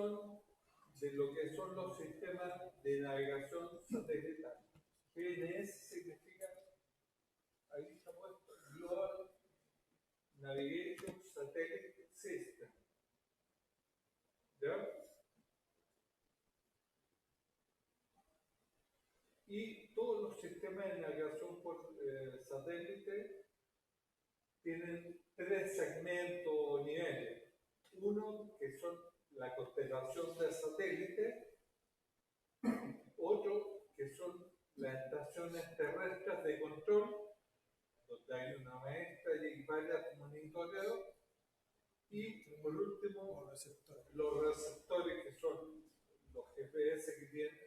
definición de lo que son los sistemas de navegación satelital. GNS significa, ahí está puesto, Global Navigation Satellite System. ¿Ya? Y todos los sistemas de navegación por satélite tienen tres segmentos o niveles. Uno, que son la constelación del satélite. Otro, que son las estaciones terrestres de control, donde hay una maestra y varias monitoreos. Y por último, los receptores, que son los GPS que tienen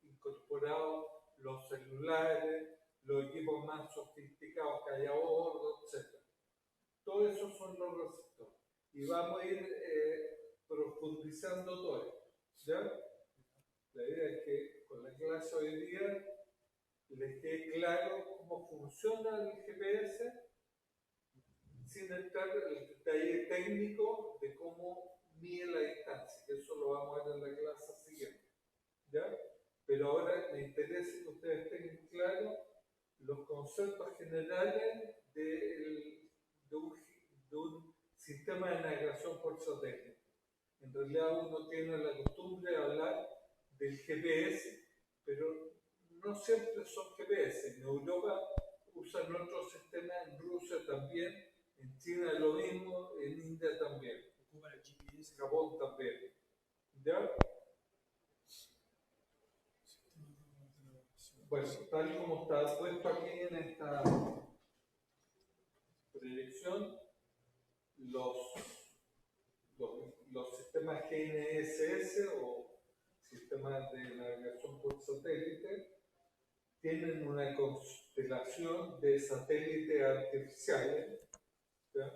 incorporados, los celulares, los equipos más sofisticados que hay a bordo, etc. Todos esos son los receptores. Y vamos a ir profundizando todo esto. ¿Ya? La idea es que con la clase hoy día les quede claro cómo funciona el GPS, sin entrar en el detalle técnico de cómo mide la distancia, que eso lo vamos a ver en la clase siguiente. ¿Ya? Pero ahora me interesa que ustedes tengan claro los conceptos generales de un sistema de navegación por satélite. En realidad uno tiene la costumbre de hablar del GPS, pero no siempre son GPS. En Europa usan otro sistema, en Rusia también, en China es lo mismo, en India también. Ocupan el GPS. Japón también. ¿Ya? Bueno, tal como está puesto aquí en esta proyección, los sistemas GNSS o sistemas de navegación por satélite tienen una constelación de satélites artificiales. ¿Ya?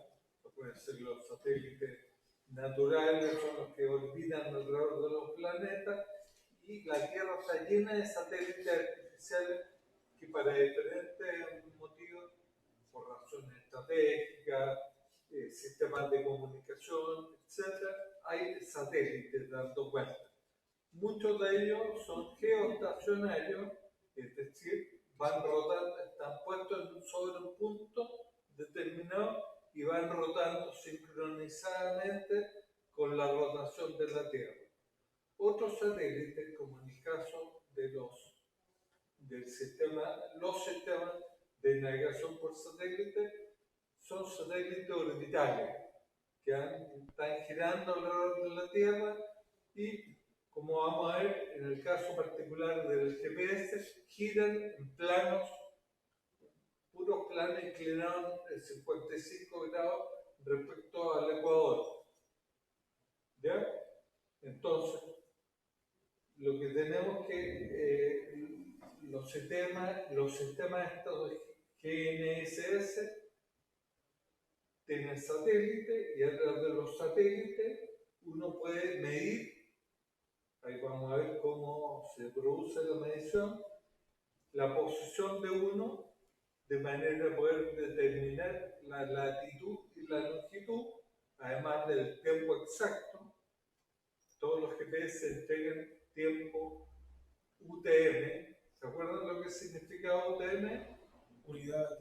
Pueden ser los satélites naturales, son los que orbitan alrededor de los planetas, y la Tierra está llena de satélites artificiales que para diferentes motivos, por razones estratégicas, sistemas de comunicación, etc., hay satélites dando vueltas. Muchos de ellos son geoestacionarios, es decir, van rotando, están puestos sobre un punto determinado y van rotando sincronizadamente con la rotación de la Tierra. Otros satélites, como en el caso de los sistemas de navegación por satélite, son satélites orbitales que están girando alrededor de la Tierra y, como vamos a ver en el caso particular del GPS, giran en planos, puros planos inclinados en 55 grados respecto al Ecuador. ¿Ya? Entonces, lo que tenemos que los sistemas estos de GNSS tienen satélite, y a través de los satélites uno puede medir, ahí vamos a ver cómo se produce la medición, la posición de uno, de manera de poder determinar la latitud y la longitud, además del tiempo exacto. Todos los GPS entregan tiempo UTM. ¿Se acuerdan lo que significa UTM? Unidad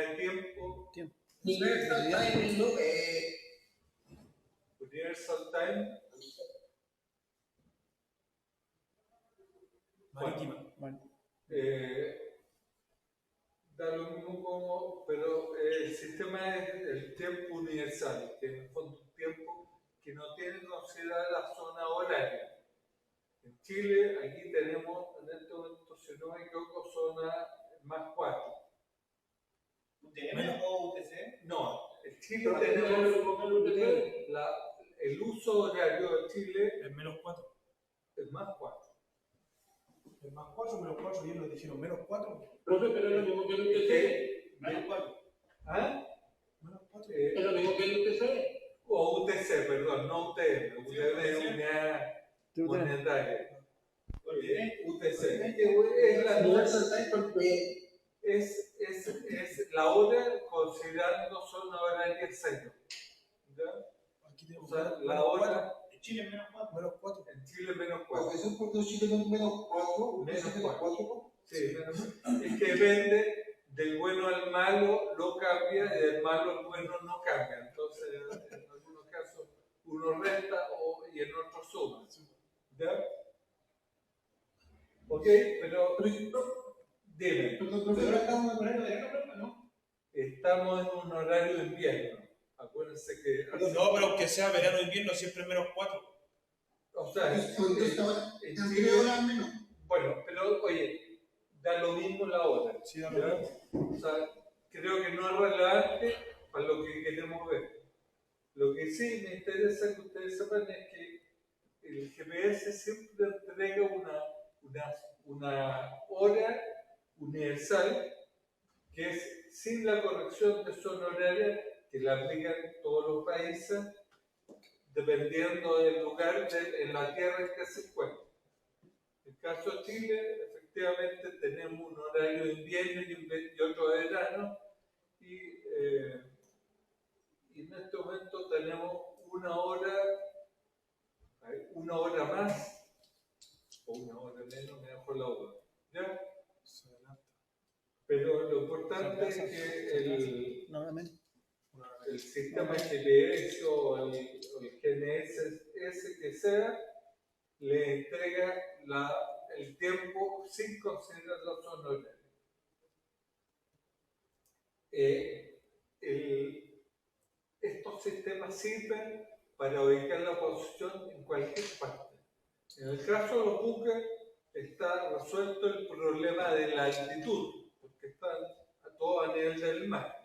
de tiempo. Universal Time. Universal Time. Marítima. Da lo mismo como, pero el sistema es el tiempo universal, que en el fondo es un tiempo que no tiene considerada la zona horaria. En Chile, aquí tenemos, en este momento, si no me equivoco, zona +4. ¿UTM o UTC? No, en Chile tenemos el uso horario de Chile. ¿Es -4? Es +4. ¿Es +4 o -4? Y ellos dijeron -4. Profe, pero es lo mismo que el UTC. -4. ¿Ah? -4. Es lo mismo que el UTC. O UTC, perdón, no UTM. UTM es unidad monetaria. UTC. Es la es la hora considerando zona horaria cero. ¿Ya? O sea, la hora. Chile menos 4. En Chile menos 4. Profesor, ¿por qué Chile menos 4? Menos 4. Sí, es que depende del bueno al malo, lo cambia, y del malo al bueno no cambia. Entonces, en algunos casos uno resta y en otros suma. ¿Ya? ¿Ok? Pero dime. Pero estamos en horario de verano, ¿no? Estamos en un horario de invierno. Acuérdense que... No, pero aunque sea verano o invierno, siempre menos 4. O sea, en Chile horas menos. Bueno, pero oye, da lo mismo la hora. Sí, da lo mismo. O sea, creo que no es relevante para lo que queremos ver. Lo que sí me interesa que ustedes sepan es que el GPS siempre entrega una hora universal que es sin la corrección de zona horaria que la aplican todos los países dependiendo del lugar en la tierra en que se encuentra. En el caso de Chile, efectivamente tenemos un horario de invierno y otro de verano, y en este momento tenemos una hora más, o una hora menos, me dejo la hora. ¿Ya? Pero lo importante es que el sistema GPS o el GNSS que sea, le entrega el tiempo sin considerar la zona horaria. Estos sistemas sirven para ubicar la posición en cualquier parte. En el caso de los buques está resuelto el problema de la altitud, porque están todos a nivel del mar.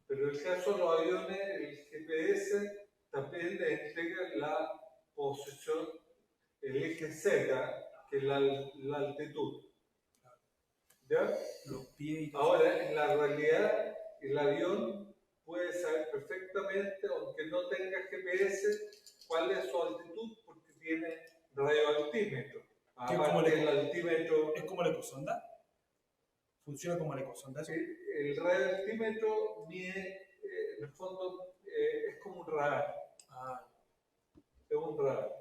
Pero en el caso de los aviones, el GPS también le entrega la posición, el eje Z, que es la altitud. ¿Ya? Ahora, en la realidad, el avión puede saber perfectamente, aunque no tenga GPS, cuál es su altitud, porque tiene radioaltímetro. Aparte del altímetro. ¿Es como el ecosonda? ¿Funciona como el ecosonda? El radioaltímetro mide, en el fondo, es como un radar. Es un radar.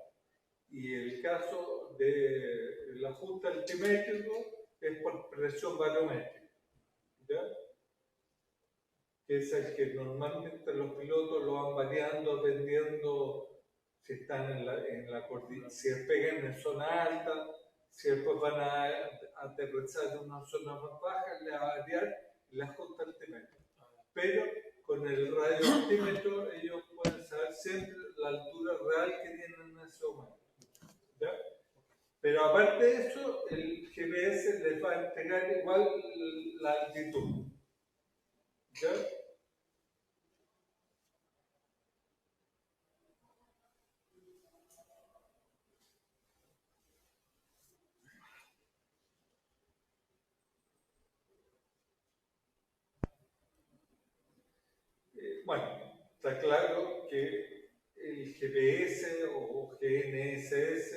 Y el caso del ajuste altimétrico es por presión barométrica. ¿Ya? Que es el que normalmente los pilotos lo van variando dependiendo si están en la cordillera, si despegan en zona alta, si después van a aterrizar en una zona más baja, le va a variar el ajuste altimétrico. Pero con el radioaltímetro ellos pueden saber siempre la altura real que tienen en ese momento. ¿Ya? Pero aparte de eso, el GPS les va a entregar igual la altitud. ¿Ya? Bueno, está claro que el GPS o GNSS,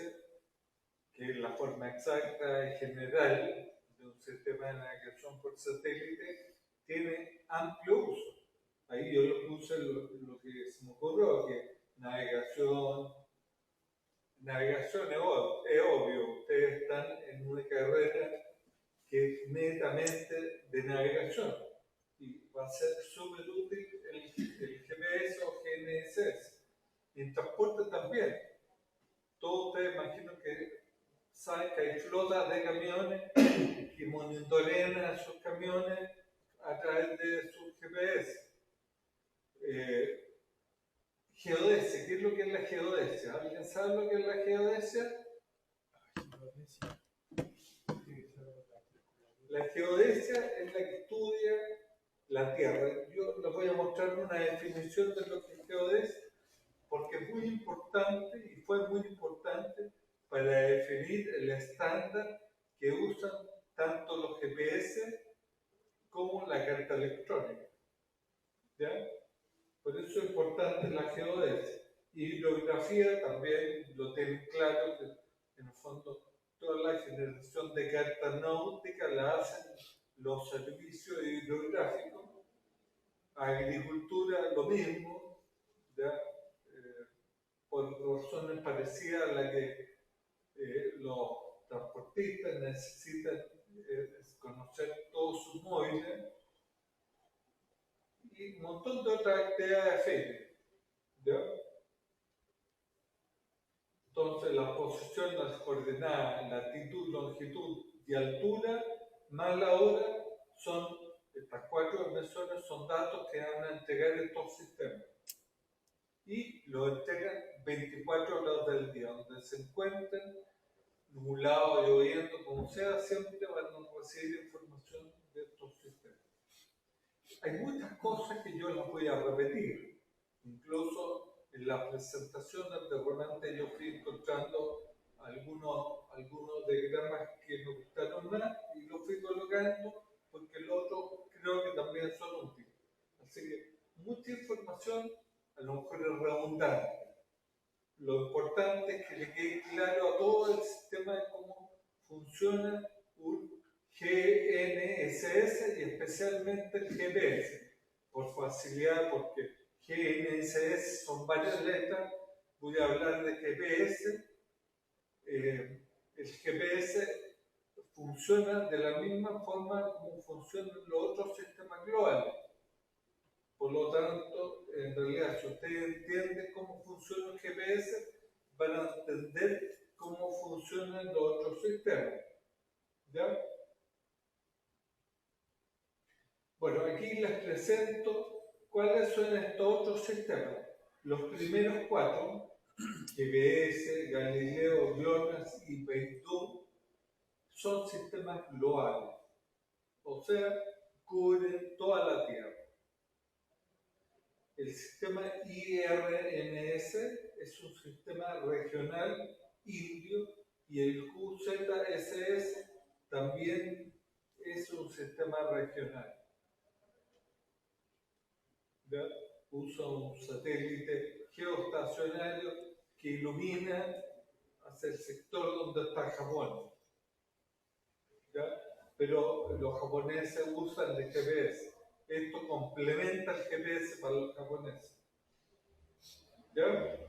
que es la forma exacta y general de un sistema de navegación por satélite, tiene amplio uso. Ahí yo lo puse lo que se me ocurrió, que navegación es obvio, ustedes están en una carrera que es netamente de navegación y va a ser súper útil el GPS o GNSS. Y en transporte también. Todos ustedes imagino que saben que hay flotas de camiones que monitorean a esos camiones a través de sus GPS. Geodesia, ¿qué es lo que es la geodesia? ¿Alguien sabe lo que es la geodesia? La geodesia es la que estudia la Tierra. Yo les voy a mostrar una definición de lo que es geodesia, porque es muy importante y fue muy importante para definir el estándar que usan tanto los GPS como la carta electrónica. ¿Ya? Por eso es importante la geodesia. Y hidrografía también lo tienen claro, que en el fondo toda la generación de cartas náuticas la hacen los servicios hidrográficos. Agricultura lo mismo, ¿ya? Por razones parecidas a las que los transportistas necesitan conocer todos sus móviles y un montón de otras actividades afines. ¿Ya? Entonces, la posición, las coordenadas, latitud, longitud y altura, más la hora, estas 4 emisoras son datos que van a entregar estos sistemas. Y lo entregan 24 horas del día, donde se encuentren, nublado, lloviendo, como sea, siempre van a recibir información de estos sistemas. Hay muchas cosas que yo las voy a repetir, incluso en las presentaciones de repente yo fui encontrando algunos diagramas que me gustaron más y los fui colocando porque los otros creo que también son útiles. Así que mucha información a lo mejor es redundante. Lo importante es que le quede claro a todo el sistema de cómo funciona un GNSS y especialmente el GPS. Por facilidad, porque GNSS son varias letras, voy a hablar de GPS. El GPS funciona de la misma forma como funcionan los otros sistemas globales. Por lo tanto, en realidad, si ustedes entienden cómo funciona el GPS, van a entender cómo funcionan los otros sistemas. ¿Ya? Bueno, aquí les presento cuáles son estos otros sistemas. Los primeros 4, GPS, Galileo, GLONASS y Beidou, son sistemas globales. O sea, cubren toda la Tierra. El sistema IRNS es un sistema regional indio y el QZSS también es un sistema regional. ¿Ya? Usa un satélite geoestacionario que ilumina hacia el sector donde está Japón. ¿Ya? Pero los japoneses usan el GPS. Esto complementa el GPS para los japoneses. ¿Ya?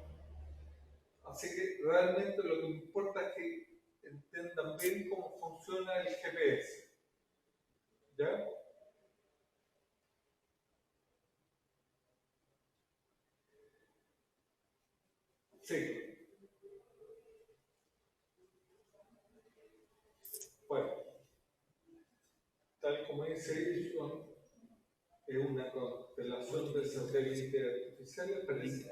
Así que realmente lo que me importa es que entiendan bien cómo funciona el GPS. ¿Ya? Sí. Bueno, tal como dice Ilson, es una constelación de satélites artificiales, parece que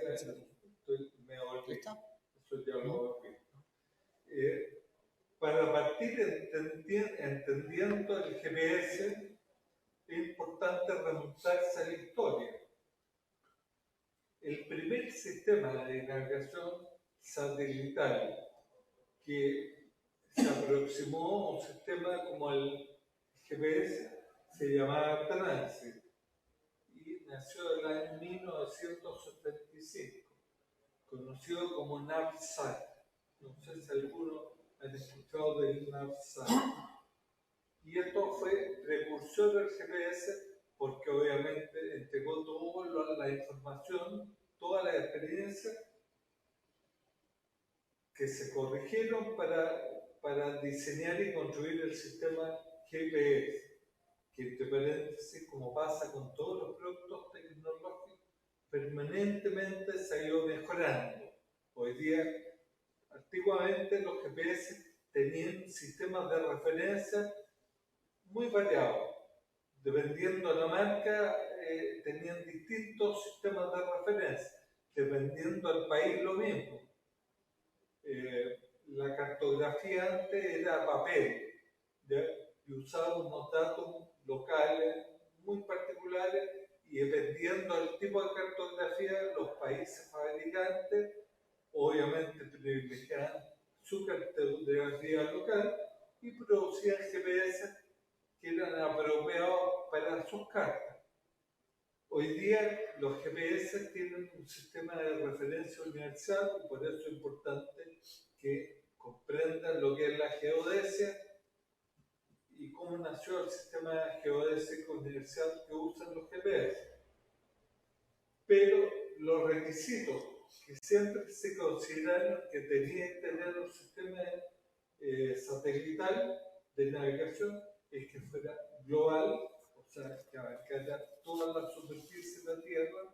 me olvidé. Eso ya lo he visto. Para partir entendiendo el GPS, es importante remontarse a la historia. El primer sistema de navegación satelital que se aproximó a un sistema como el GPS se llamaba Transit y nació en el año 1975, conocido como NavSat. No sé si alguno han escuchado del NavSat. Y esto fue precursor del GPS porque obviamente entregó toda la información, toda la experiencia que se corrigieron para diseñar y construir el sistema GPS, que entre paréntesis, como pasa con todos los productos tecnológicos, permanentemente se ha ido mejorando. Hoy día, antiguamente los GPS tenían sistemas de referencia muy variados. Dependiendo de la marca, tenían distintos sistemas de referencia. Dependiendo del país, lo mismo. La cartografía antes era papel, ¿ya? Y usaba unos datos locales muy particulares y dependiendo del tipo de cartografía, los países fabricantes obviamente privilegiaban su cartografía local y producían GPS que eran apropiados para sus cartas. Hoy día los GPS tienen un sistema de referencia universal y por eso es importante que comprendan lo que es la geodesia y cómo nació el sistema geodésico universal que usan los GPS. Pero los requisitos que siempre se consideraron que tenía que tener un sistema satelital de navegación es que fuera global, o sea, que abarcara toda la superficie de la Tierra,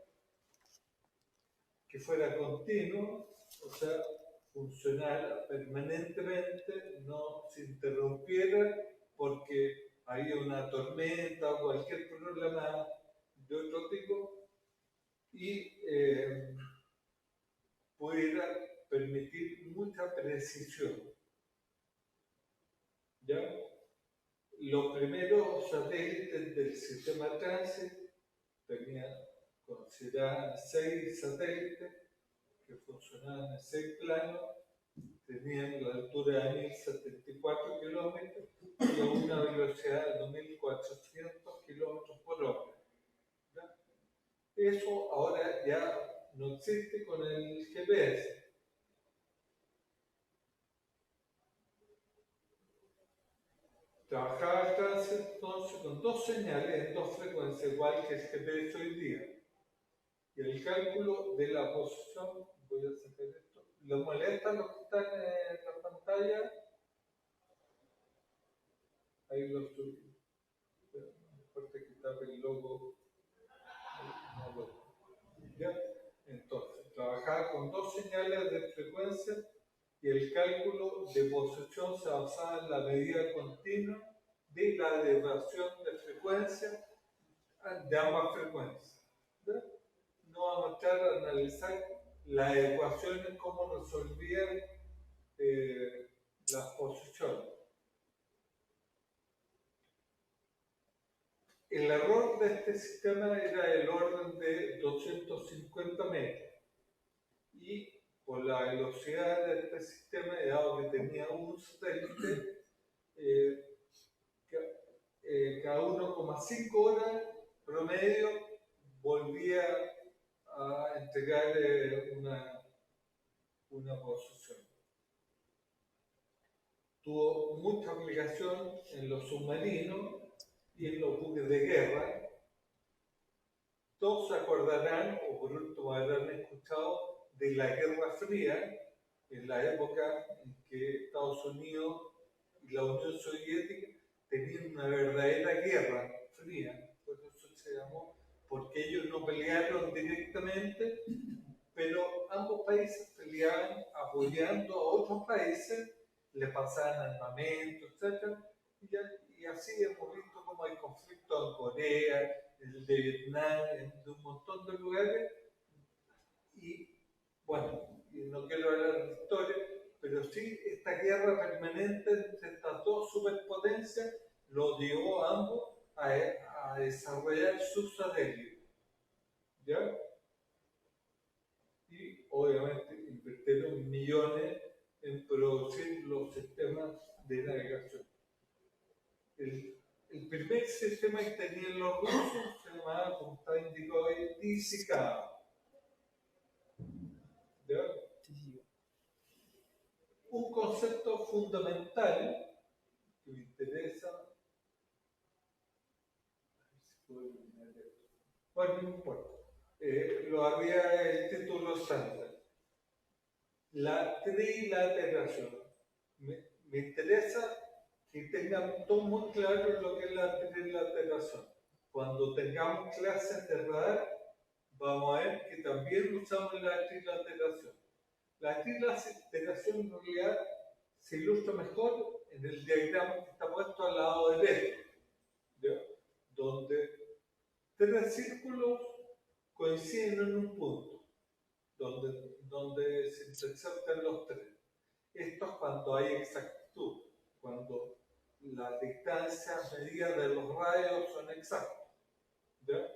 que fuera continuo, o sea, funcionara permanentemente, no se interrumpiera porque había una tormenta o cualquier problema de otro tipo, y pudiera permitir mucha precisión. ¿Ya? Los primeros satélites del sistema Transit consideraban 6 satélites que funcionaban en 6 planos, tenían la altura de 1074 kilómetros y a una velocidad de 2400 kilómetros por hora. ¿Ya? Eso ahora ya no existe con el GPS. Trabajaba entonces con 2 señales en 2 frecuencias, igual que el GPS hoy día. Y el cálculo de la posición, voy a sacar esto, ¿lo molesta los que están en la pantalla? Ahí lo subí. Mejor te quitar el logo. ¿Ya? Entonces, trabajaba con 2 señales de frecuencia y el cálculo de posición se basaba en la medida continua de la deviación de frecuencia de ambas frecuencias. ¿Ya? No vamos a entrar a analizar las ecuaciones, cómo resolvían las posiciones. El error de este sistema era el orden de 250 metros. Y por la velocidad de este sistema, dado que tenía un satélite, cada 1,5 horas promedio volvía a entregar una posición. Tuvo mucha aplicación en los submarinos y en los buques de guerra. Todos se acordarán, o por último habrán escuchado, de la Guerra Fría, en la época en que Estados Unidos y la Unión Soviética tenían una verdadera guerra fría, por eso se llamó, porque ellos no pelearon directamente, pero ambos países peleaban apoyando a otros países, le pasaban armamento, etc. Y así hemos visto cómo hay conflictos en Corea, el de Vietnam, de un montón de lugares. Y bueno, y no quiero hablar de historia, pero sí, esta guerra permanente entre estas 2 superpotencias lo llevó a ambos a desarrollar sus satélites. ¿Ya? Y obviamente invirtieron millones en producir los sistemas de navegación. El primer sistema que tenían los rusos se llamaba, como está indicado ahí, TCK. ¿Ya? Un concepto fundamental que me interesa. Bueno, no importa. Lo había el título estándar. La trilateración. Me interesa que tengan todo muy claro lo que es la trilateración. Cuando tengamos clases de radar, vamos a ver que también usamos la trilateración. La trilateración en realidad se ilustra mejor en el diagrama que está puesto al lado derecho, ¿ya? Donde 3 círculos coinciden en un punto, donde se intersectan los 3. Esto es cuando hay exactitud, cuando las distancias medidas de los radios son exactas. ¿Ya?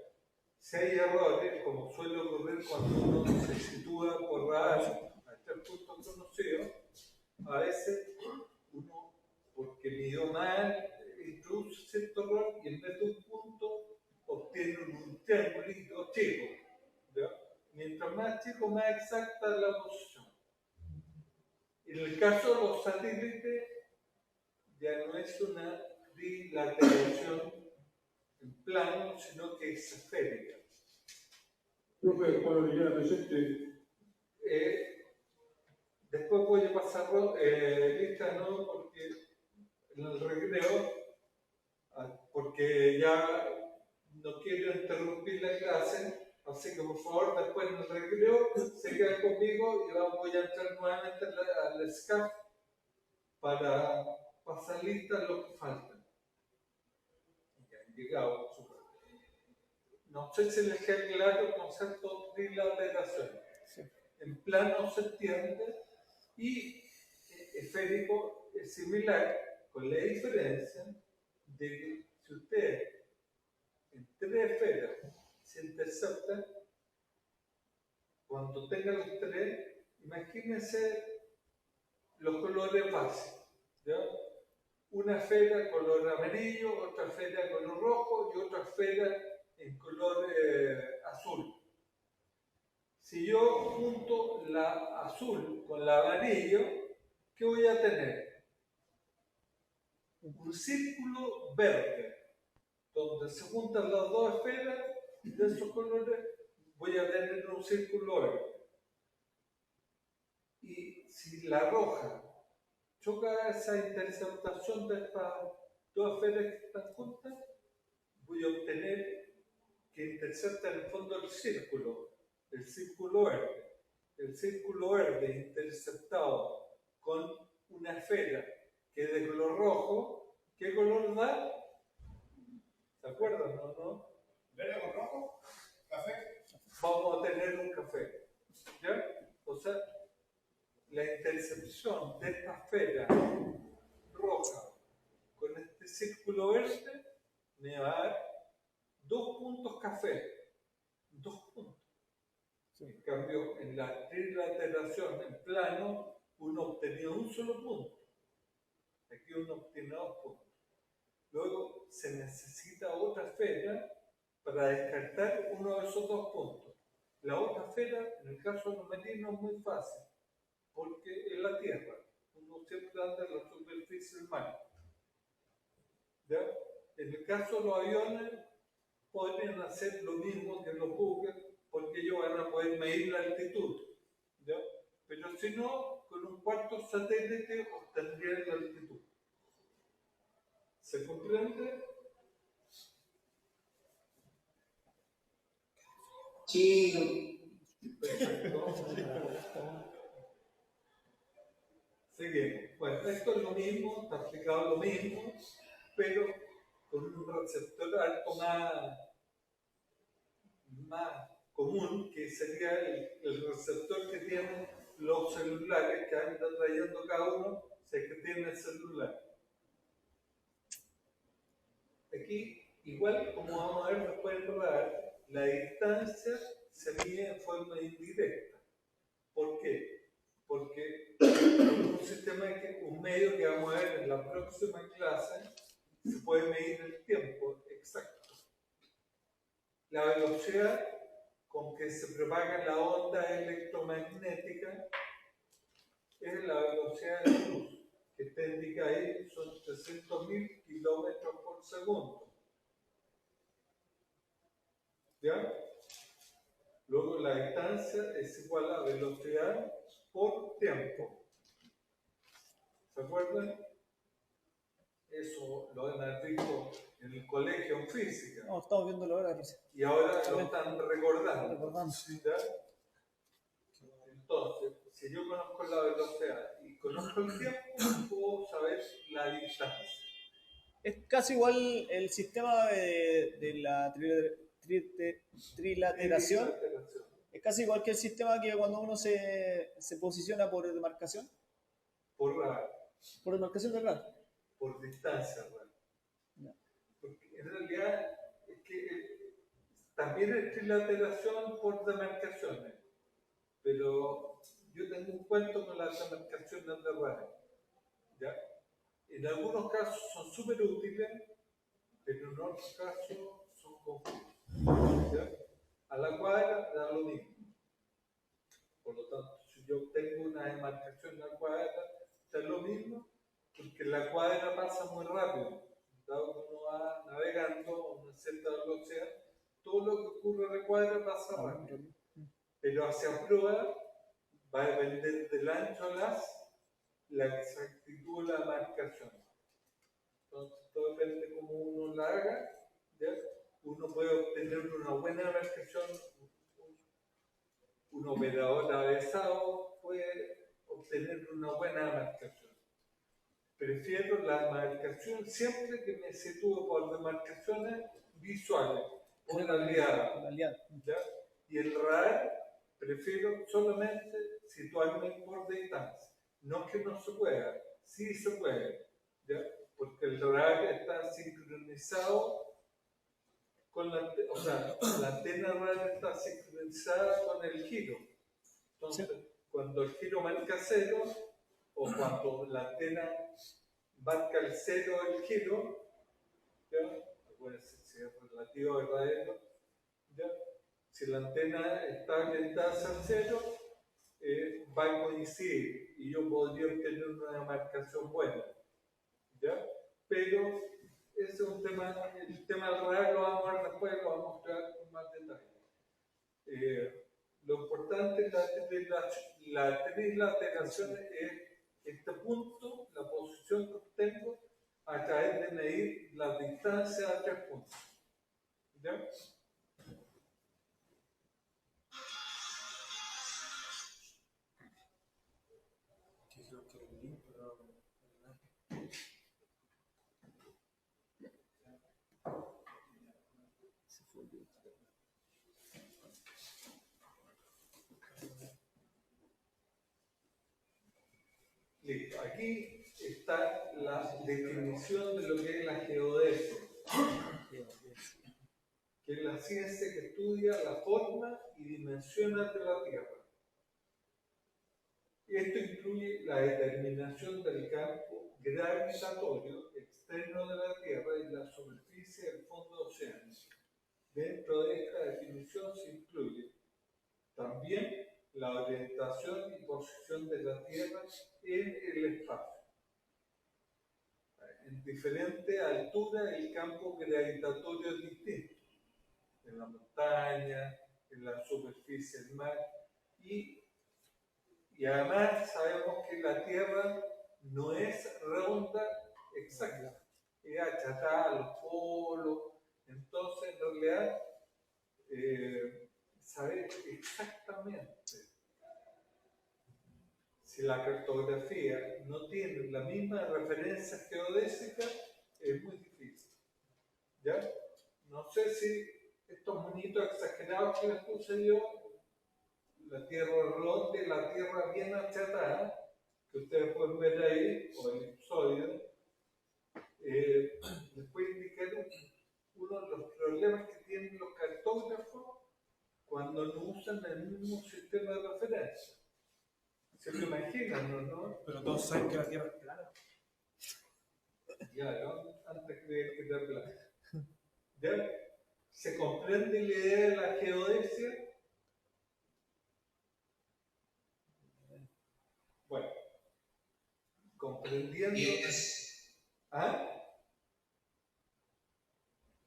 Si hay errores, como suele ocurrir cuando uno se sitúa por radar a este punto conocido, a veces uno, porque midió mal, introduce cierto error y en vez de un punto obtiene un triangulito chico. ¿Ya? Mientras más chico, más exacta la posición. En el caso de los satélites, ya no es una trilateración en plano, sino que es esférica. Profe, cuando llega presente. Después voy a pasar lista de nuevo porque en el recreo, porque ya no quiero interrumpir la clase, así que por favor después en el recreo se quedan conmigo y voy a entrar nuevamente al SCAF para pasar lista lo que falta. Ya han llegado. No sé si les queda claro el concepto de trilateración. Sí. En plano se entiende y esférico es similar, con la diferencia de que si ustedes en tres esferas se interceptan, cuando tengan los tres, imagínense los colores básicos. ¿Ya? Una esfera color amarillo, otra esfera color rojo y otra esfera en color azul. Si yo junto la azul con la amarillo, ¿qué voy a tener? Un círculo verde, donde se juntan las dos esferas de esos colores, voy a tener un círculo verde. Y si la roja choca esa interceptación de estas dos esferas que están juntas, voy a obtener que intercepta en el fondo el círculo verde. El círculo verde interceptado con una esfera que es de color rojo, ¿qué color da? ¿Se acuerdan o no? ¿Verde con rojo? ¿Café? Vamos a tener un café. ¿Ya? O sea, la intercepción de esta esfera roja con este círculo verde me va a dar 2 puntos café. 2 puntos. Sí. En cambio, en la trilateración en plano, uno obtenía un solo punto. Aquí uno obtiene 2 puntos. Luego se necesita otra esfera para descartar uno de esos 2 puntos. La otra esfera, en el caso de los marinos, es muy fácil, porque es la Tierra. Uno siempre anda en la superficie del mar. ¿Ya? En el caso de los aviones, podrían hacer lo mismo que los buques, porque ellos van a poder medir la altitud. ¿Ya? Pero si no, con un cuarto satélite obtendrían la altitud. ¿Se comprende? Sí. Perfecto. Seguimos. Bueno, esto es lo mismo, está aplicado lo mismo, pero con un receptor alto más común, que sería el receptor que tienen los celulares que andan trayendo cada uno, sé que tiene el celular. Aquí, igual como vamos a ver después del radar, la distancia se mide en forma indirecta. ¿Por qué? Porque un sistema, un medio que vamos a ver en la próxima clase, se puede medir el tiempo exacto. La velocidad con que se propaga la onda electromagnética es la velocidad de la luz, que está indicada ahí, son 300.000 kilómetros por segundo. ¿Ya? Luego la distancia es igual a velocidad por tiempo. ¿Se acuerdan? Eso lo han visto en el colegio en física. No, estamos viéndolo ahora recién. Y ahora lo están recordando. ¿Ya? Entonces, si yo conozco la velocidad y conozco el tiempo, puedo saber la distancia. Es casi igual el sistema de la trilateración. Es casi igual que el sistema que cuando uno se posiciona por demarcación. Por radar. Por demarcación de radar. Por distancia, radar. No. Porque en realidad es que también es trilateración por demarcaciones. Pero yo tengo un cuento con las demarcaciones de radar. ¿Ya? En algunos casos son súper útiles, pero en otros casos son confusos. ¿Ya? A la cuadra da lo mismo. Por lo tanto, si yo tengo una demarcación en la cuadra, da lo mismo, porque la cuadra pasa muy rápido. Dado que uno va navegando a una cierta velocidad, todo lo que ocurre en la cuadra pasa rápido. Pero hacia prueba va a depender del ancho del haz, la exactitud de la marcación. Entonces, todo depende de cómo uno la haga, ¿ya? Uno puede obtener una buena marcación, un operador avesado puede obtener una buena marcación. Prefiero la marcación siempre que me sitúe por demarcaciones visuales, por aliada, ¿ya? Y el radar prefiero solamente situarme por distancia. No que no se pueda, sí se puede, ¿ya? Porque el radar está sincronizado con la, o sea, la antena radar está sincronizada con el giro. Entonces, cuando el giro marca 0, o cuando la antena marca el 0 del giro, ¿ya? Acuérdense si es relativo o verdadero, ¿ya? Si la antena está orientada hacia el 0, va a coincidir y yo podría obtener una marcación buena, ¿ya? Pero ese es un tema, el tema del radar lo vamos a ver después, lo vamos a mostrar con más detalle. Lo importante es la trilateración es este punto, la posición que obtengo a través de medir la distancia a 3 puntos. ¿Ya? Listo, aquí está la definición de lo que es la geodesia, que es la ciencia que estudia la forma y dimensiones de la Tierra. Esto incluye la determinación del campo gravitatorio externo de la Tierra y la superficie del fondo oceánico. Dentro de esta definición se incluye también la orientación y posición de la Tierra en el espacio. En diferente altura el campo gravitatorio es distinto. En la montaña, en la superficie del mar y además sabemos que la Tierra no es redonda exacta, es achatada a los polos, entonces en realidad saber exactamente si la cartografía no tiene la misma referencia geodésica es muy difícil. ¿Ya? No sé si estos monitos exagerados que les puse yo, la Tierra redonda y la Tierra bien achatada, que ustedes pueden ver ahí, o el elipsoide, les puede indicar uno de los problemas que tienen los cartógrafos cuando no usan el mismo sistema de referencia. Se lo imaginan, ¿no? Pero todos saben que la Tierra es plana. Ya, ¿no? Antes creer que era plana. ¿Ya? ¿Se comprende la idea de la geodesia? Bueno, comprendiendo. ¿Ah?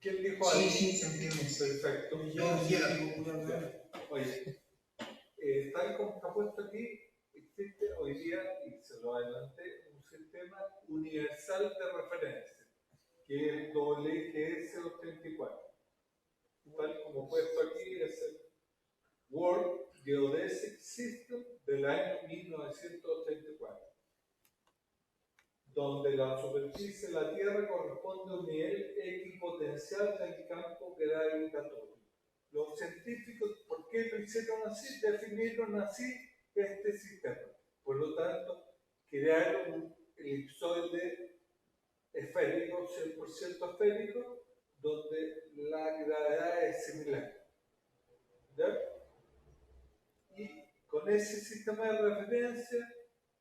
¿Quién dijo algo? Sí, se entiende. Perfecto. Oye, tal como está puesto aquí, existe hoy día, y se lo adelanté, un sistema universal de referencia, que es el WGS-84. Tal como puesto aquí, es el World Geodesic System del año 1984, donde la superficie de la Tierra corresponde a un nivel equipotencial del campo gravitatorio. Los científicos, ¿por qué lo hicieron así? Definieron así este sistema. Por lo tanto, crearon un elipsoide esférico, 100% esférico, donde la gravedad es similar. ¿Ya? Y con ese sistema de referencia,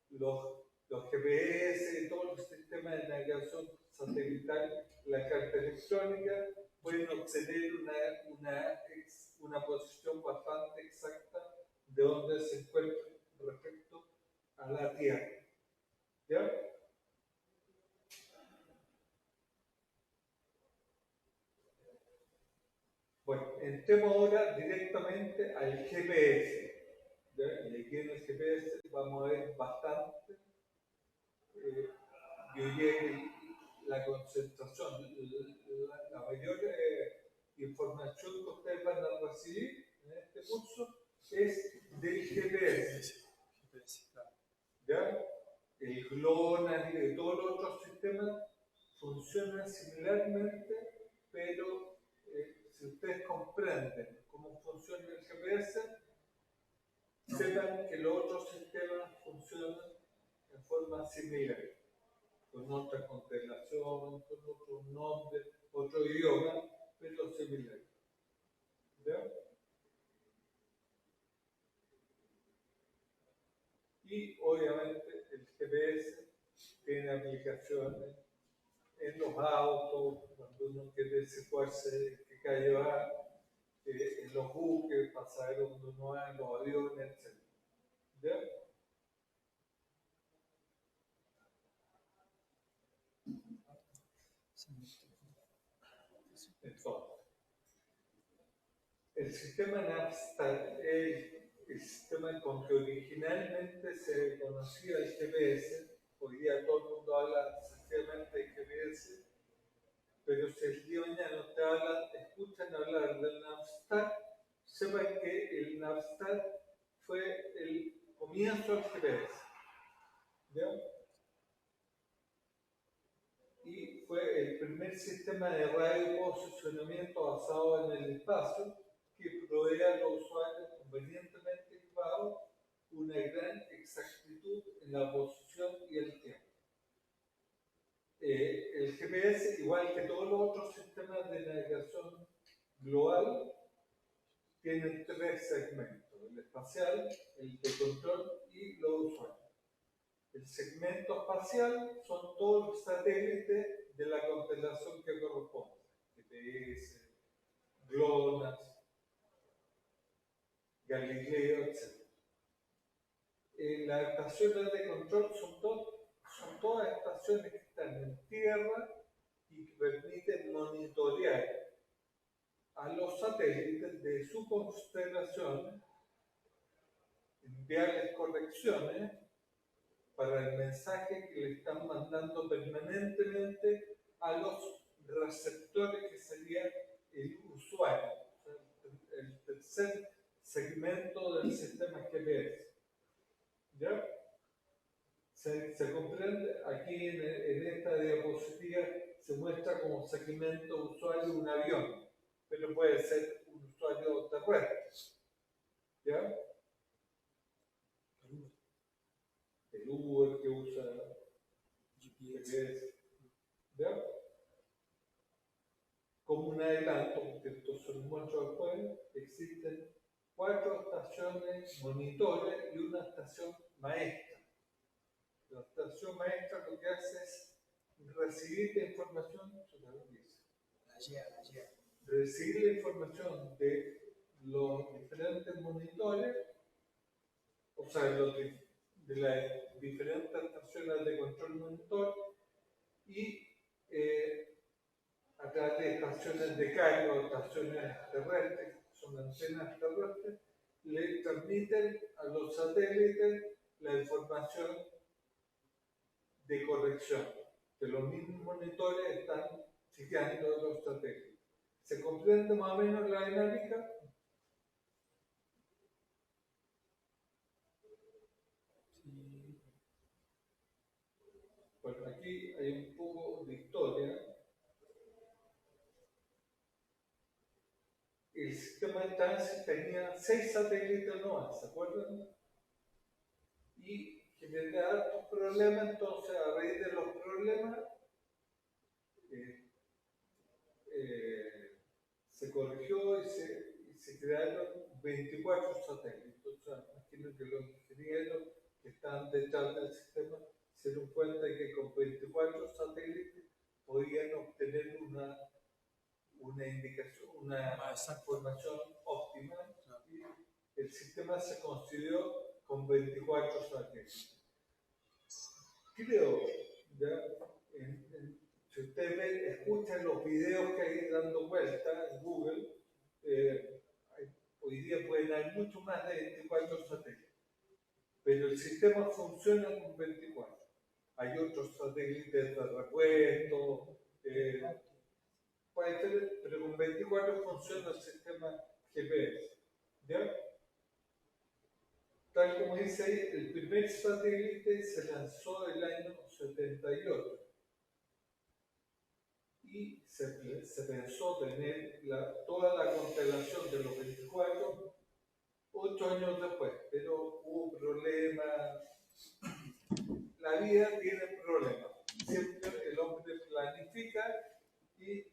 los GPS y todos los sistemas de navegación satelital, la carta electrónica, pueden obtener una posición bastante exacta de dónde se encuentra respecto a la Tierra. ¿Ya? Bueno, entremos ahora directamente al GPS. ¿Ya? Y aquí en el GPS vamos a ver bastante. Yo diría que la concentración, la mayor información que ustedes van a recibir en este curso es del GPS. ¿Ya? El GLONASS y todos los otros sistemas funcionan similarmente, pero si ustedes comprenden cómo funciona el GPS, sepan que los otros sistemas funcionan en forma similar, con otra constelación, con otro nombre, otro idioma, pero similar. ¿Ya? Y obviamente el GPS tiene aplicaciones en los autos, cuando uno quiere situarse qué calle va, en los buques, para saber dónde uno va, en los aviones, etc. ¿Ya? Entonces, el sistema Navstar es el sistema con que originalmente se conocía el GPS. Hoy día todo el mundo habla sencillamente de GPS, pero si el día de mañana escuchan hablar del Navstar, sepan que el Navstar fue el comienzo del GPS. ¿Ya? Y fue el primer sistema de radioposicionamiento basado en el espacio que provee a los usuarios convenientemente equipados una gran exactitud en la posición y el tiempo. El GPS, igual que todos los otros sistemas de navegación global, tiene tres segmentos: el espacial, el de control y los usuarios. El segmento espacial son todos los satélites de la constelación que corresponde: GPS, GLONASS, Galileo, etc. Las estaciones de control son todas estaciones que están en tierra y que permiten monitorear a los satélites de su constelación, enviarles correcciones para el mensaje que le están mandando permanentemente a los receptores, que sería el usuario, o sea, el tercer segmento del sistema GPS. ¿Ya? Se comprende, aquí en esta diapositiva se muestra como segmento usuario un avión, pero puede ser un usuario terrestre. ¿Ya? El Uber que usa GPS. ¿Ya? Como un adelanto, porque esto se lo muestro después, existen 4 estaciones monitores y una estación maestra. La estación maestra lo que hace es recibir la información, recibir la información de los diferentes monitores, o sea, de las diferentes estaciones de control monitor, y a través de estaciones de carga o estaciones terrestres, son antenas terrestres, le transmiten a los satélites la información de corrección, que los mismos monitores están chequeando los satélites. ¿Se comprende más o menos la dinámica? Bueno, aquí hay un poco de historia. El sistema de TANS tenía 6 satélites nomás, ¿se acuerdan? Y generaba estos problemas, entonces a raíz de los problemas se corrigió y se crearon 24 satélites. O sea, imagino que los ingenieros que estaban detrás del sistema se dieron cuenta de que con 24 satélites podían obtener una indicación, una información óptima, y el sistema se construyó con 24 satélites. Creo, si ustedes escuchan los videos que hay dando vuelta en Google, hoy día pueden haber mucho más de 24 satélites. pero el sistema funciona con 24. Hay otros satélites de repuesto, puede ser, pero con 24 funciona el sistema GPS. ¿Ya? Tal como dice ahí, el primer satélite se lanzó el año 78 y se pensó tener toda la constelación de los 24 8 años después, pero hubo problemas. La vida tiene problemas. Siempre el hombre planifica y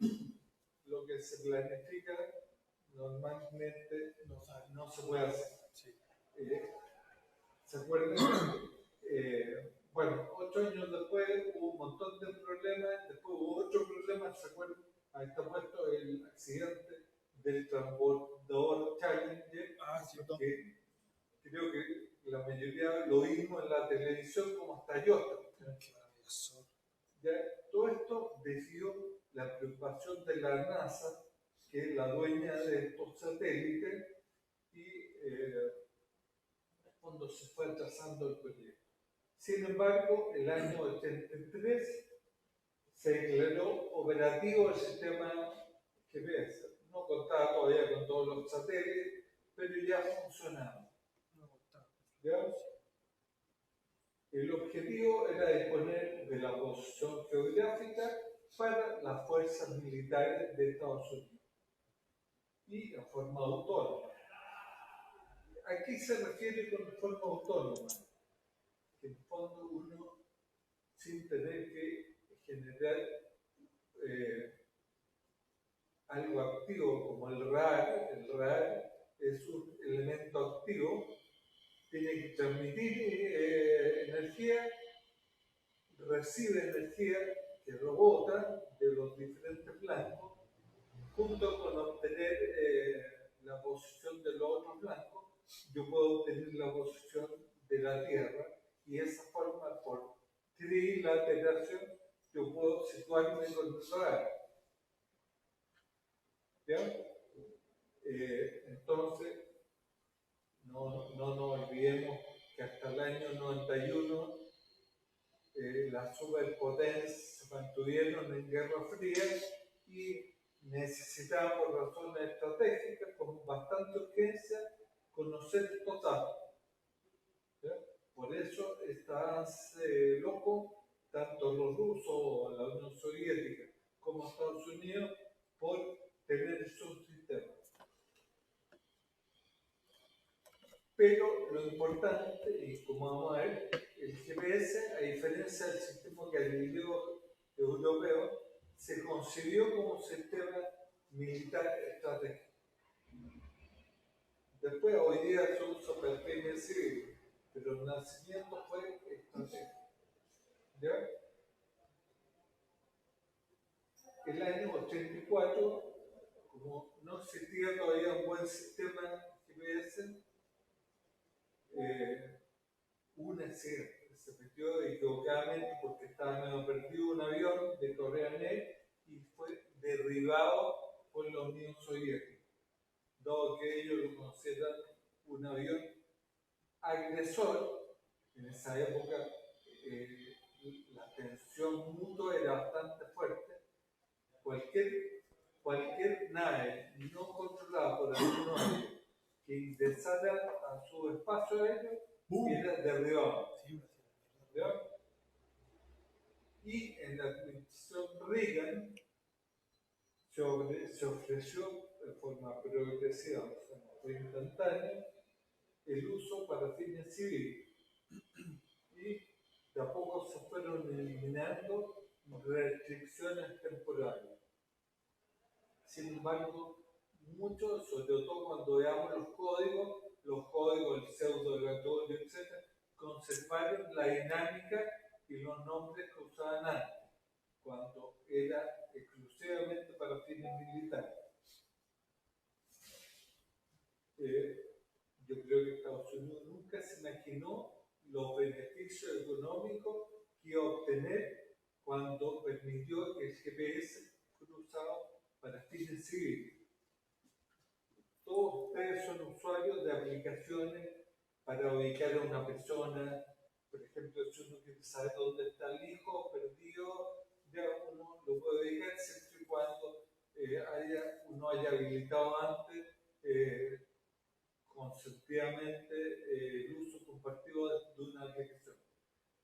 lo que se planifica normalmente no se puede hacer. ¿Se acuerdan? Bueno, 8 años después hubo un montón de problemas, después hubo otro problema, ¿se acuerdan? Ahí está puesto el accidente del transbordador Challenger, que creo que la mayoría lo vimos en la televisión como estalló. Ya, todo esto decidió la preocupación de la NASA, que es la dueña de estos satélites, y cuando se fue atrasando el proyecto. Sin embargo, el año 83 se declaró operativo el sistema GPS. No contaba todavía con todos los satélites, pero ya funcionaba. ¿Ya? El objetivo era disponer de la posición geográfica para las fuerzas militares de Estados Unidos y en forma autónoma. ¿A qué se refiere con forma autónoma? Que en el fondo uno, sin tener que generar algo activo como el radar es un elemento activo, tiene que transmitir energía, recibe energía que rebota de los diferentes blancos, junto con obtener la posición de los otros blancos, yo puedo obtener la posición de la Tierra y de esa forma, por trilateración, yo puedo situarme con el radar. ¿Ya? Entonces, no nos olvidemos que hasta el año 91 las superpotencias se mantuvieron en Guerra Fría y necesitaban, por razones estratégicas, con bastante urgencia, conocer estos datos. ¿Ya? Por eso estaban locos tanto los rusos, la Unión Soviética, como Estados Unidos, por tener esos sistemas. Pero lo importante, y como vamos a ver, el GPS, a diferencia del sistema Galileo europeo, se concibió como un sistema militar estratégico. Después, hoy día se usa para fines civiles, pero el nacimiento fue estratégico. ¿Ya? El año 84, como no existía todavía un buen sistema GPS, un accidente. Se metió equivocadamente porque estaba medio perdido un avión de Koreanet y fue derribado por la Unión Soviética, dado que ellos lo consideran un avión agresor. En esa época la tensión mutua era bastante fuerte. Cualquier nave no controlada por alguno de ellos que ingresara a su espacio aéreo era derribado. ¿Ya? Y en la administración Reagan se ofreció de forma progresiva, o sea, no fue instantánea, el uso para fines civiles. Y de a poco se fueron eliminando restricciones temporales. Sin embargo, muchos, sobre todo cuando veamos los códigos, el pseudo-oratorio, etc., conservaron la dinámica y los nombres que usaban antes, cuando era exclusivamente para fines militares. Yo creo que Estados Unidos nunca se imaginó los beneficios económicos que iba a obtener cuando permitió que el GPS fuera usado para fines civiles. Todos ustedes son usuarios de aplicaciones para ubicar a una persona. Por ejemplo, si uno quiere saber dónde está el hijo perdido, ya uno lo puede ubicar siempre y cuando uno haya habilitado antes consentidamente el uso compartido de una aplicación.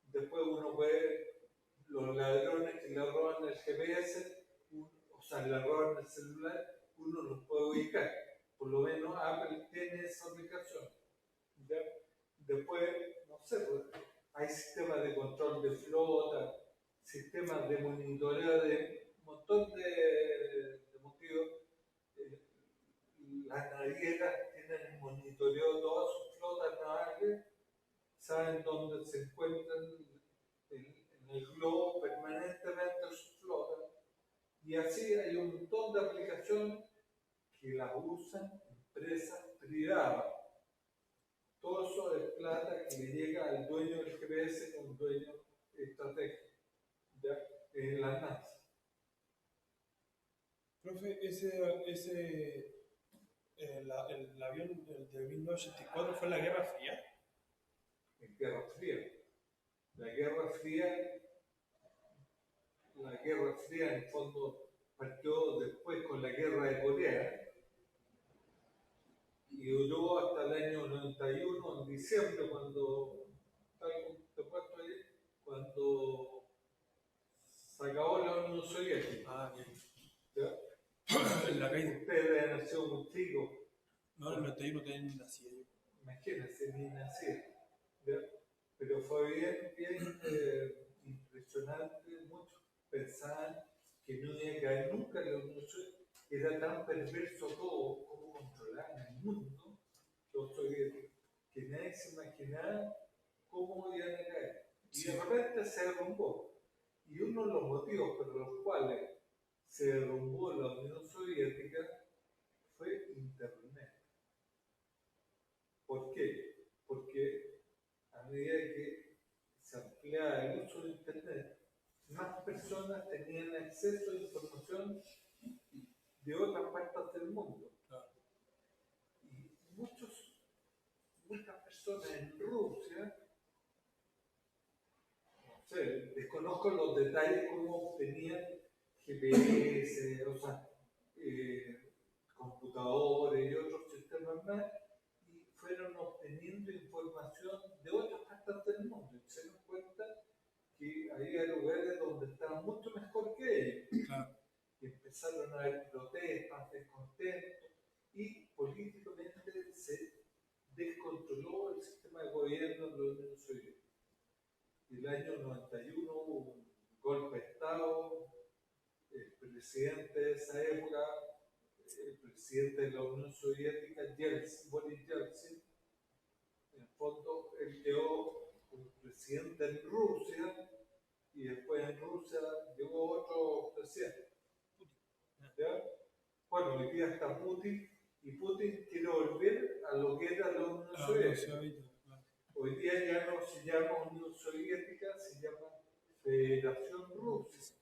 Después uno puede, los ladrones que le roban el GPS, o sea, le roban el celular, uno los puede ubicar. Por lo menos Apple tiene esa aplicación. ¿Ya? Después, no sé, pues, hay sistemas de control de flota, sistemas de monitoreo de un montón de motivos. Las navieras tienen monitoreo de todas sus flotas navales, saben dónde se encuentran en el globo permanentemente sus flotas, y así hay un montón de aplicaciones que las usan empresas privadas. Todo eso es plata que le llega al dueño del GPS, que es un dueño estratégico, ¿ya? En la NASA. Profe, el avión de 1984 fue la Guerra Fría. En Guerra Fría. La Guerra Fría en el fondo partió después con la Guerra de Corea y duró hasta el año 91, en diciembre, cuando se acabó la Unión Soviética. Ah, bien. ¿Ya? En la caída. Ustedes deben nacido muy chicos. No, en el 91 tenía nacido yo. Imagínense, ni nacido. ¿Ya? Pero fue bien impresionante. Muchos pensaban que no iba a caer nunca la Unión Soviética. Era tan perverso todo, como controlaban el mundo, los soviéticos, que nadie se imaginaba cómo iban a caer. Y de repente se derrumbó. Y uno de los motivos por los cuales se derrumbó la Unión Soviética fue Internet. ¿Por qué? Porque a medida que se ampliaba el uso de Internet, más personas tenían acceso a información de otras partes del mundo. Claro. Y muchas personas en Rusia, no sé, desconozco los detalles cómo obtenían GPS, o sea, computadores y otros sistemas más, y fueron obteniendo información de otras partes del mundo. Y se dieron cuenta que había lugares donde estaban mucho mejor que ellos. Claro. Y empezaron a haber protestas, descontentos, y políticamente se descontroló el sistema de gobierno de la Unión Soviética. Y el año 91 hubo un golpe de Estado. El presidente de esa época, el presidente de la Unión Soviética, Boris Yeltsin, en el fondo él quedó como presidente en Rusia, y después en Rusia llegó otro presidente. ¿Ya? Bueno, hoy día está Putin, y Putin quiere volver a lo que era la Unión Soviética. Claro. Hoy día ya no se llama Unión Soviética, se llama Federación Rusa,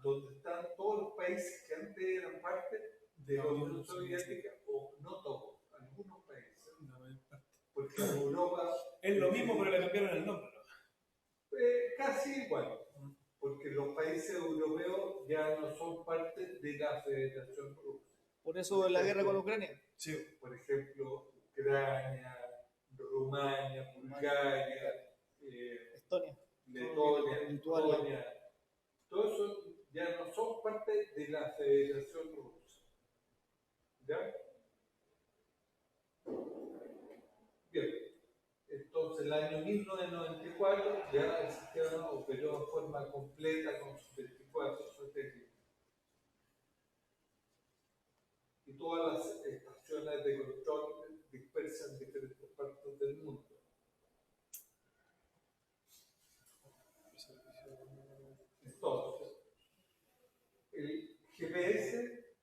donde están todos los países que antes eran parte de la Unión Soviética, o no todos, algunos países. Porque en Europa Es lo mismo, pero le cambiaron el nombre, ¿no? Casi igual, porque los países europeos ya no son parte de la Federación Rusa. Por eso la guerra con Ucrania. Sí. Por ejemplo, Ucrania, Rumania, Bulgaria, Estonia. Letonia, Lituania. Lituania, todo eso ya no son parte de la Federación Rusa. ¿Ya? Bien. Entonces, el año 1994 ya el sistema operó en forma completa con sus 24 satélites. Y todas las estaciones de control dispersas en diferentes partes del mundo. Entonces, el GPS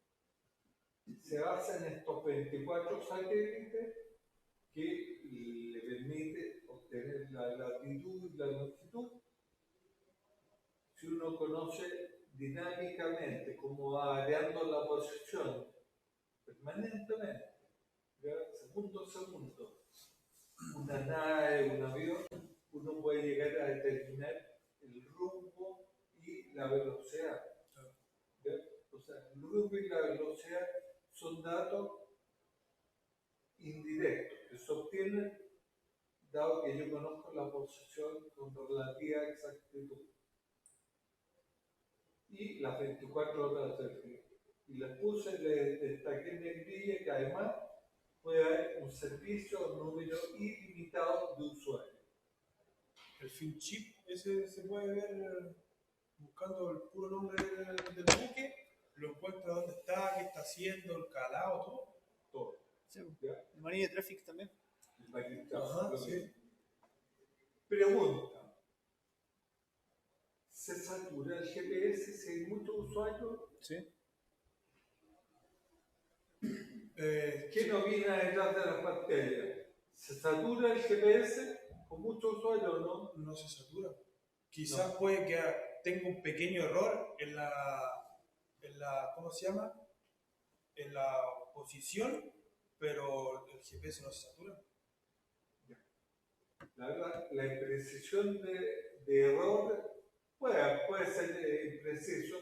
se basa en estos 24 satélites que le permite obtener la latitud y la longitud. Si uno conoce dinámicamente cómo va variando la posición permanentemente, ¿ya? Segundo a segundo, una nave, un avión, uno puede llegar a determinar el rumbo y la velocidad. ¿Ya? O sea, el rumbo y la velocidad son datos indirectos que se obtienen dado que yo conozco la posición con relativa exactitud. Y las 24 horas del día. Y les puse, les destaqué en negrilla que además puede haber un servicio, un número ilimitado de usuarios. El FinChip, ese se puede ver buscando el puro nombre del buque, lo encuentra dónde está, qué está haciendo, el calado, todo. Todo. Sí, ¿Ya? el maní de tráfico también. El paquete. Ajá, sí. Pregunta. ¿Se satura el GPS si hay muchos usuarios? Sí. ¿Quién opina detrás de las pantallas? ¿Se satura el GPS con muchos usuarios o no? No se satura. Quizás puede que tenga un pequeño error en la, ¿cómo se llama? En la posición, pero el GPS no se satura. La verdad, la imprecisión de error puede ser impreciso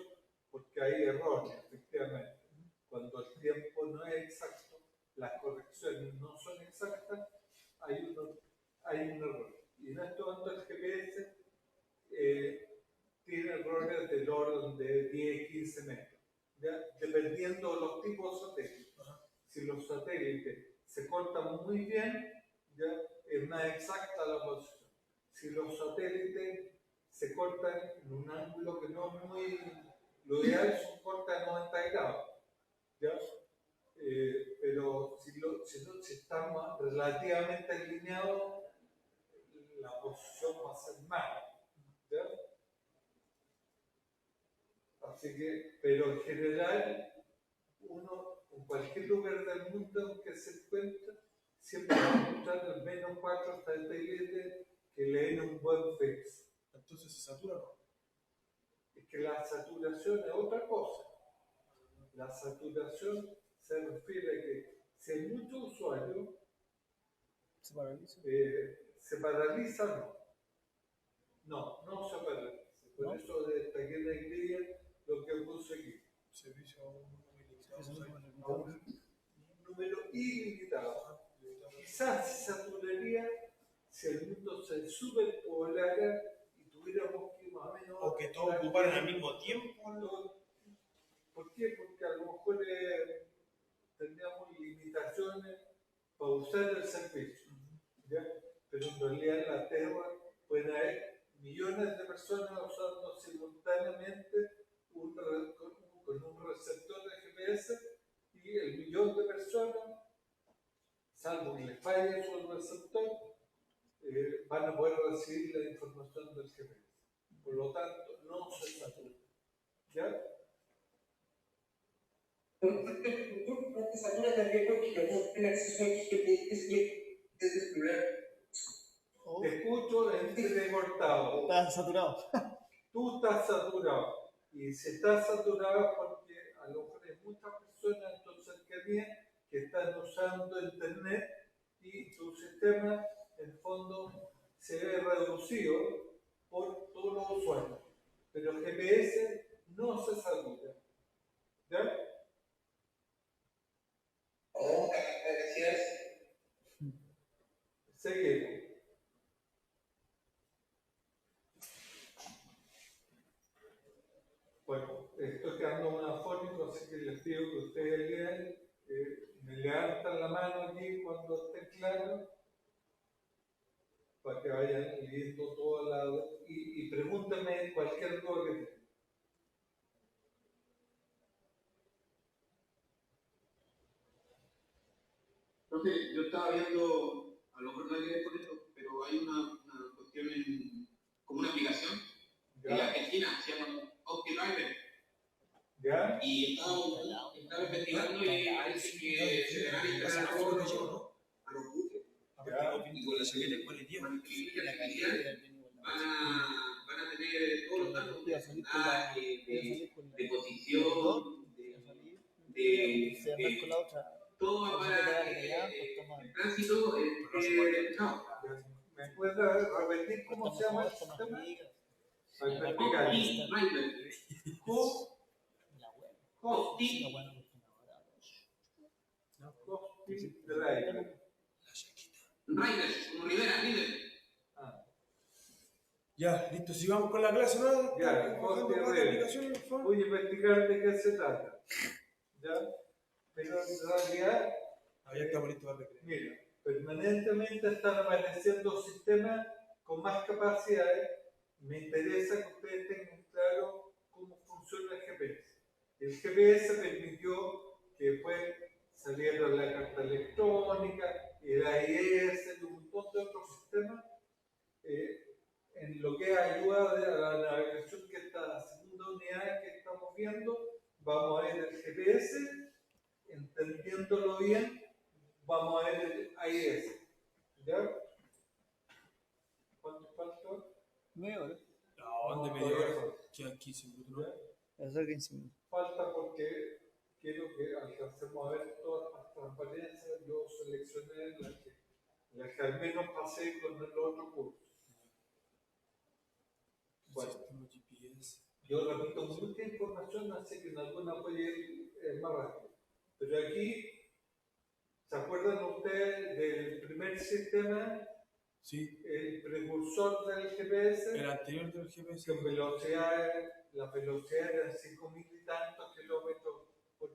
porque hay errores, efectivamente. Cuando el tiempo no es exacto, las correcciones no son exactas, hay un error. Y en este momento el GPS tiene errores del orden de 10, 15 metros, ¿ya? Dependiendo de los tipos de satélites. Si los satélites se cortan muy bien, ya es más exacta la posición. Si los satélites se cortan en un ángulo que no es muy... Lo ideal es un corte de 90 grados, ¿ya? Pero si estamos relativamente alineados, la posición va a ser mala, ¿ya? Así que, pero en general, uno en cualquier lugar del mundo en que se encuentra, siempre va a encontrar al menos 4 satélites que le den un buen fix. Entonces se satura, ¿no? Es que la saturación es otra cosa. La saturación se refiere a que si hay muchos usuarios, Se paraliza. ¿se paraliza o no? No, no se paraliza. Por ¿No? eso destaqué en la grilla lo que puse aquí. Servicio Un número ilimitado. Quizás se saturaría si el mundo se superpoblara y tuviéramos que más o menos... O que todos ocuparan al mismo tiempo. ¿Por qué? Porque a lo mejor tendríamos limitaciones para usar el servicio, ¿ya? Pero en realidad en la Tierra pueden haber millones de personas usando simultáneamente con un receptor de GPS y el millón de personas, salvo que les falle su receptor, van a poder recibir la información del GPS. Por lo tanto, no se satura. ¿Ya? No te satura también porque no tiene acceso al GPS y es el problema. Oh, Te escucho entrecortado. está saturado. Tú estás saturado. Y si estás saturado es porque a lo mejor hay muchas personas en tu cercanía que están usando internet y tu sistema en fondo se ve reducido por todos los usuarios. Pero el GPS no se satura. ¿Ya? Oh, gracias. Seguimos. Bueno, estoy quedando monofónico, así que les pido que ustedes lean. Me levantan la mano aquí cuando esté claro, para que vayan leyendo toda la... Y pregúntenme cualquier duda que tengan. Profe, yo estaba viendo, a lo mejor no hay que ver con esto, pero hay una cuestión como una aplicación en ¿Ya? Argentina, se llama OptiDriver, ¿Ya? y estaba investigando y parece que se le van a instalar a los buques, y con la salida de cualidad, van a tener todos los datos de personaje, de posición, de todo para el tránsito, chao. repetir cómo se llama el sistema? Para explicar. Hosting Driver. Riders, como Rivera, líder. Ya, listo, sigamos con la clase, ¿no? Ya, voy a investigar de qué se trata. ¿Ya? Pero en realidad, Ya estamos listos para recrear. mira, permanentemente están apareciendo sistemas con más capacidades. Me interesa que ustedes tengan claro cómo funciona el GPS. El GPS permitió que después saliera la carta electrónica, el AIS y un montón de otros sistemas. En lo que ayuda a la navegación, que esta segunda unidad que estamos viendo, vamos a ver el GPS, entendiéndolo bien, vamos a ver el AIS. ¿Ya? ¿Cuánto falta? Media hora. No, ¿dónde media hora? Quedan 15 minutos, ¿no? Hacer 15 minutos. Falta porque quiero que alcancemos a ver todas las transparencias. Yo seleccioné la que al menos pasé con el otro curso. Bueno, Sistema GPS. yo repito mucha información, así que en alguna puede ir más rápido. Pero aquí, ¿se acuerdan ustedes del primer sistema? Sí, El precursor del GPS, el anterior del GPS. con velocidades, la velocidad era 5.000 y tantos kilómetros por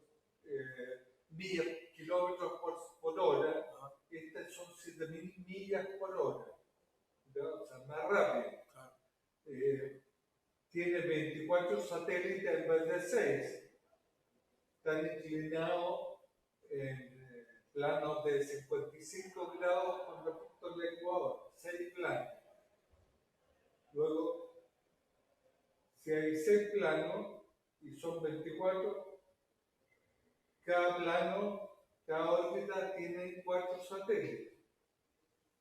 kilómetros por hora. Estas son 7.000 millas por hora. ¿Ya? O sea, más rápido. Claro. Tiene 24 satélites en vez de 6. Están inclinados en planos de 55 grados con respecto al Ecuador. 6 planos. Luego, si hay 6 planos y son 24, cada plano, cada órbita tiene 4 satélites.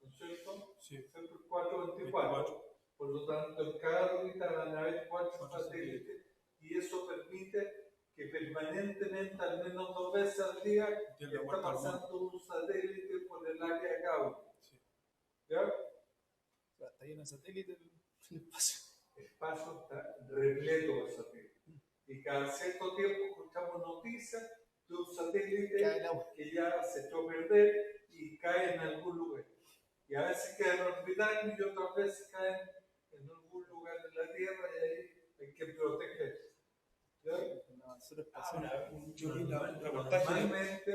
¿No es cierto? Sí. 6 por 4, 24. Por lo tanto, en cada órbita van a haber 4 satélites y eso permite que permanentemente, al menos 2 veces al día, está pasando un satélite por el área de cabo. Sí. ¿Ya? Está lleno de satélites el espacio. El espacio está repleto de satélites. Y cada cierto tiempo escuchamos noticias de un satélite que ya se echó a perder y cae en algún lugar. Y a veces quedan orbitando y otras veces caen en algún lugar de la Tierra y ahí hay que protegerse. ¿Ya? Normalmente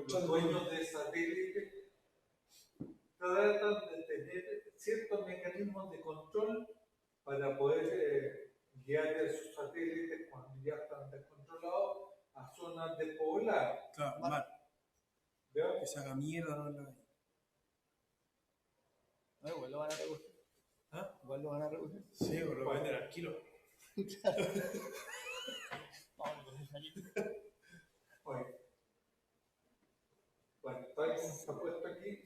los dueños de satélites tratan de tener ciertos mecanismos de control para poder guiar a sus satélites cuando ya están descontrolados a zonas despobladas. Claro, mal. ¿Ya? Que se haga mierda, ¿no? Igual lo van a recoger. ¿Ah? Igual lo van a recoger. Sí, o lo venden al kilo. Claro. Vamos a salir. Oye. Bueno, tal como está puesto aquí,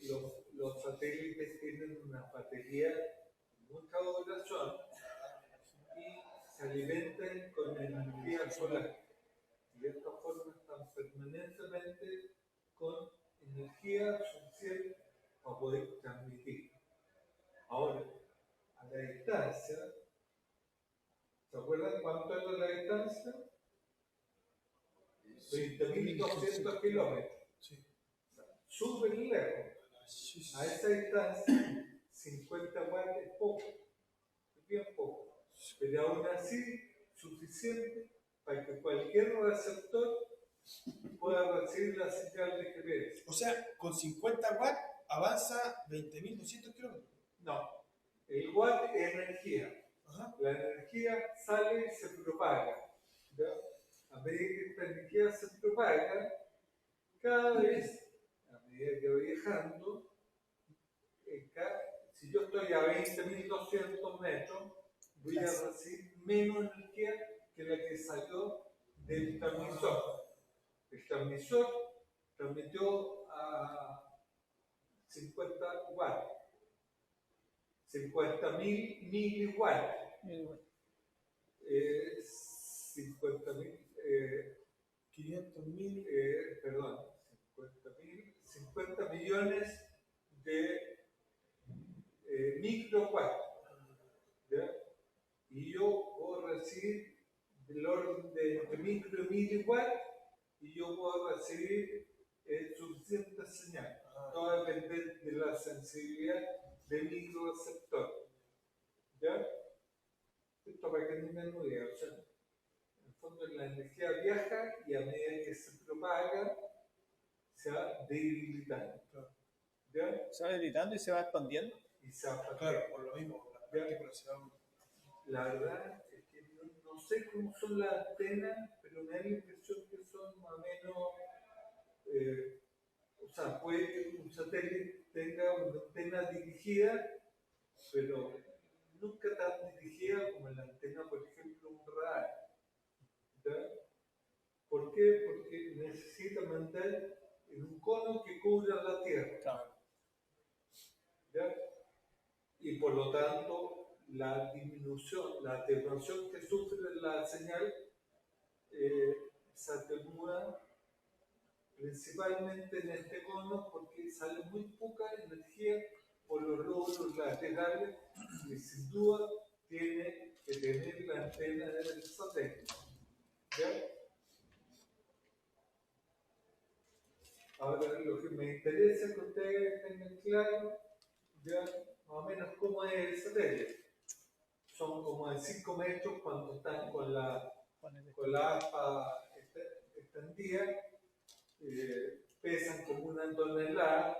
los satélites tienen una batería de mucha duración y se alimentan con energía solar. Y de esta forma están permanentemente con energía suficiente para poder transmitir. Ahora, a la distancia, ¿se acuerdan cuánto era la distancia? 20.200 kilómetros. Sí. Súper lejos. A esa distancia, 50 watts es poco, es bien poco. Pero aún así, suficiente para que cualquier receptor pueda recibir la señal de GPS. O sea, con 50 watts avanza 20.200 kilómetros. No, el watt es energía. Ajá. La energía sale y se propaga. ¿Ya? A medida que esta energía se propaga, cada vez, a medida que va viajando, si yo estoy a 20.200 metros, voy a recibir menos energía que la que salió del transmisor. El transmisor transmitió a 50 watts. 50.000 miliwatts. 50.000, 500.000. perdón, 50 millones de micro watt, ¿ya? Y yo puedo recibir del orden de entre micro y miliwatt, y yo puedo recibir suficiente señal. Todo depende de la sensibilidad del microreceptor. ¿Ya? Esto para que no me idea. O sea, en el fondo la energía viaja y a medida que se propaga, se va debilitando. ¿Ya? Se va debilitando y se va expandiendo. Y se va Claro, por lo mismo, las partículas se van. La verdad es que no sé cómo son las antenas, pero me da la impresión que son más o menos. O sea, puede que un satélite tenga una antena dirigida, pero nunca tan dirigida como la antena, por ejemplo, un radar. ¿Ya? ¿Por qué? Porque necesita mantener en un cono que cubra la Tierra. Claro. ¿Ya? Y por lo tanto, la disminución, la atenuación que sufre la señal se atenúa principalmente en este cono porque sale muy poca energía por los lóbulos laterales y sin duda tiene que tener la antena del satélite. ¿Ya? Ahora lo que me interesa es que ustedes tengan claro ya más o menos cómo es el satélite. Son como de 5 metros cuando están con la aspa extendida. Pesan como una tonelada,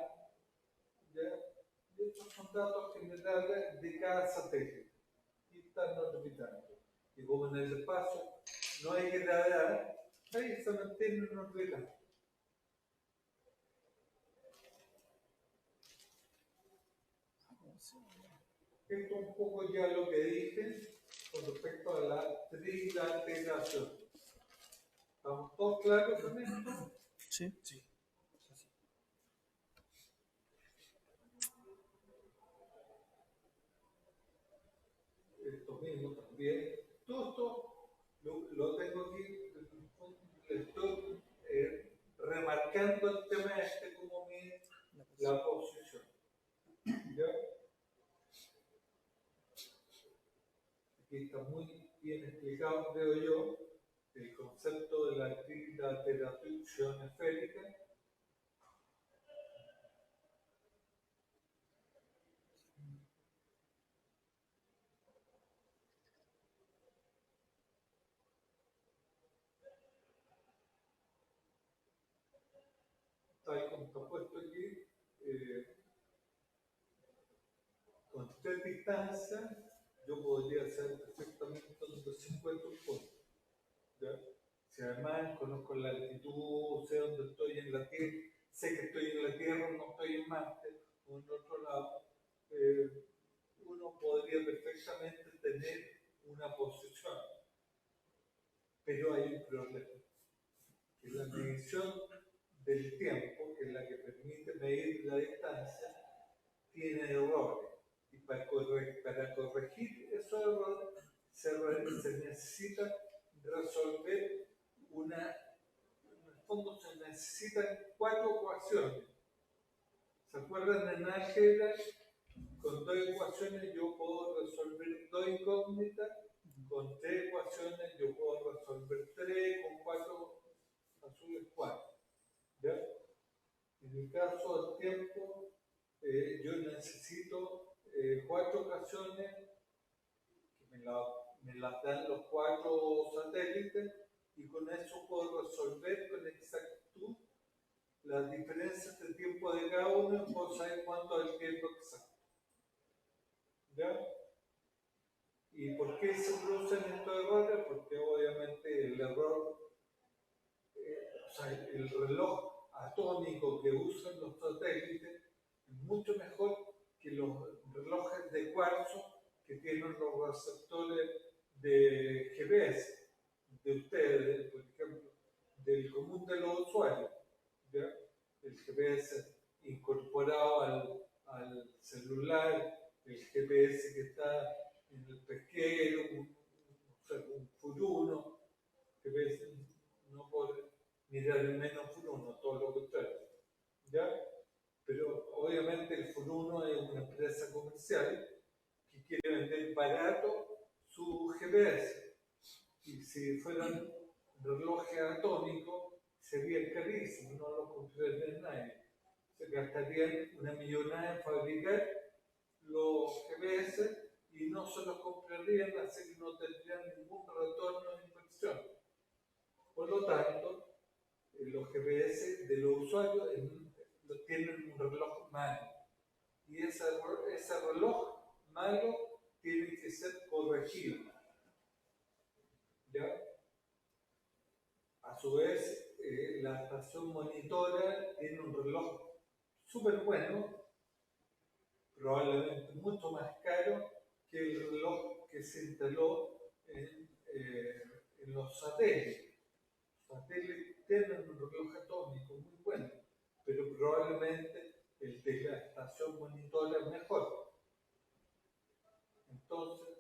¿ya? Y estos son datos generales de cada satélite y están orbitando. Y como en el espacio no hay gravedad, ahí se mantienen en orbitando. Esto es un poco ya lo que dije con respecto a la trilateración. ¿Estamos todos claros con esto? Sí. Sí. Esto mismo también. Todo esto lo tengo aquí, estoy remarcando el tema este como la posición. ¿Ya? Aquí está muy bien explicado, creo yo, el concepto de la trilateración esférica. Tal como está puesto aquí, con tres distancias, yo podría hacer perfectamente donde se encuentra un punto. ¿Ya? Si además conozco la altitud, sé dónde estoy en la Tierra, sé que estoy en la Tierra, no estoy en Marte o en otro lado, uno podría perfectamente tener una posición. Pero hay un problema, que la medición del tiempo, que es la que permite medir la distancia, tiene errores. Y para corregir esos errores se necesita resolver en el fondo se necesitan 4 ecuaciones. ¿Se acuerdan en álgebra? Con 2 ecuaciones yo puedo resolver 2 incógnitas, con 3 ecuaciones yo puedo resolver 3, con 4 azules 4. ¿Ya? En el caso del tiempo, yo necesito 4 ocasiones que me las dan los 4 satélites y con eso puedo resolver con exactitud las diferencias de tiempo de cada uno, puedo saber cuánto es el tiempo exacto. ¿Ya? ¿Y por qué se producen estos errores? Porque obviamente el error, o sea, el reloj atómico que usan los satélites es mucho mejor que los relojes de cuarzo que tienen los receptores de GPS de ustedes, por ejemplo, del común de los usuarios. ¿Ya? El GPS incorporado al celular, el GPS que está en el pesquero, un furuno, GPS no por mirar el menos furuno, todo lo contrario. ¿Ya? Pero obviamente el furuno es una empresa comercial de vender barato su GPS. Y si fueran relojes atómicos, sería carísimo, no lo compraría nadie. Se gastarían una millonada en fabricar los GPS y no se los comprarían, así que no tendrían ningún retorno de inversión. Por lo tanto, los GPS de los usuarios tienen un reloj malo. Y ese reloj malo tiene que ser corregido. ¿Ya? A su vez, la estación monitora tiene un reloj súper bueno, probablemente mucho más caro que el reloj que se instaló en los satélites. Los satélites tienen un reloj atómico muy bueno, pero probablemente el de la estación monitora es mejor. Entonces,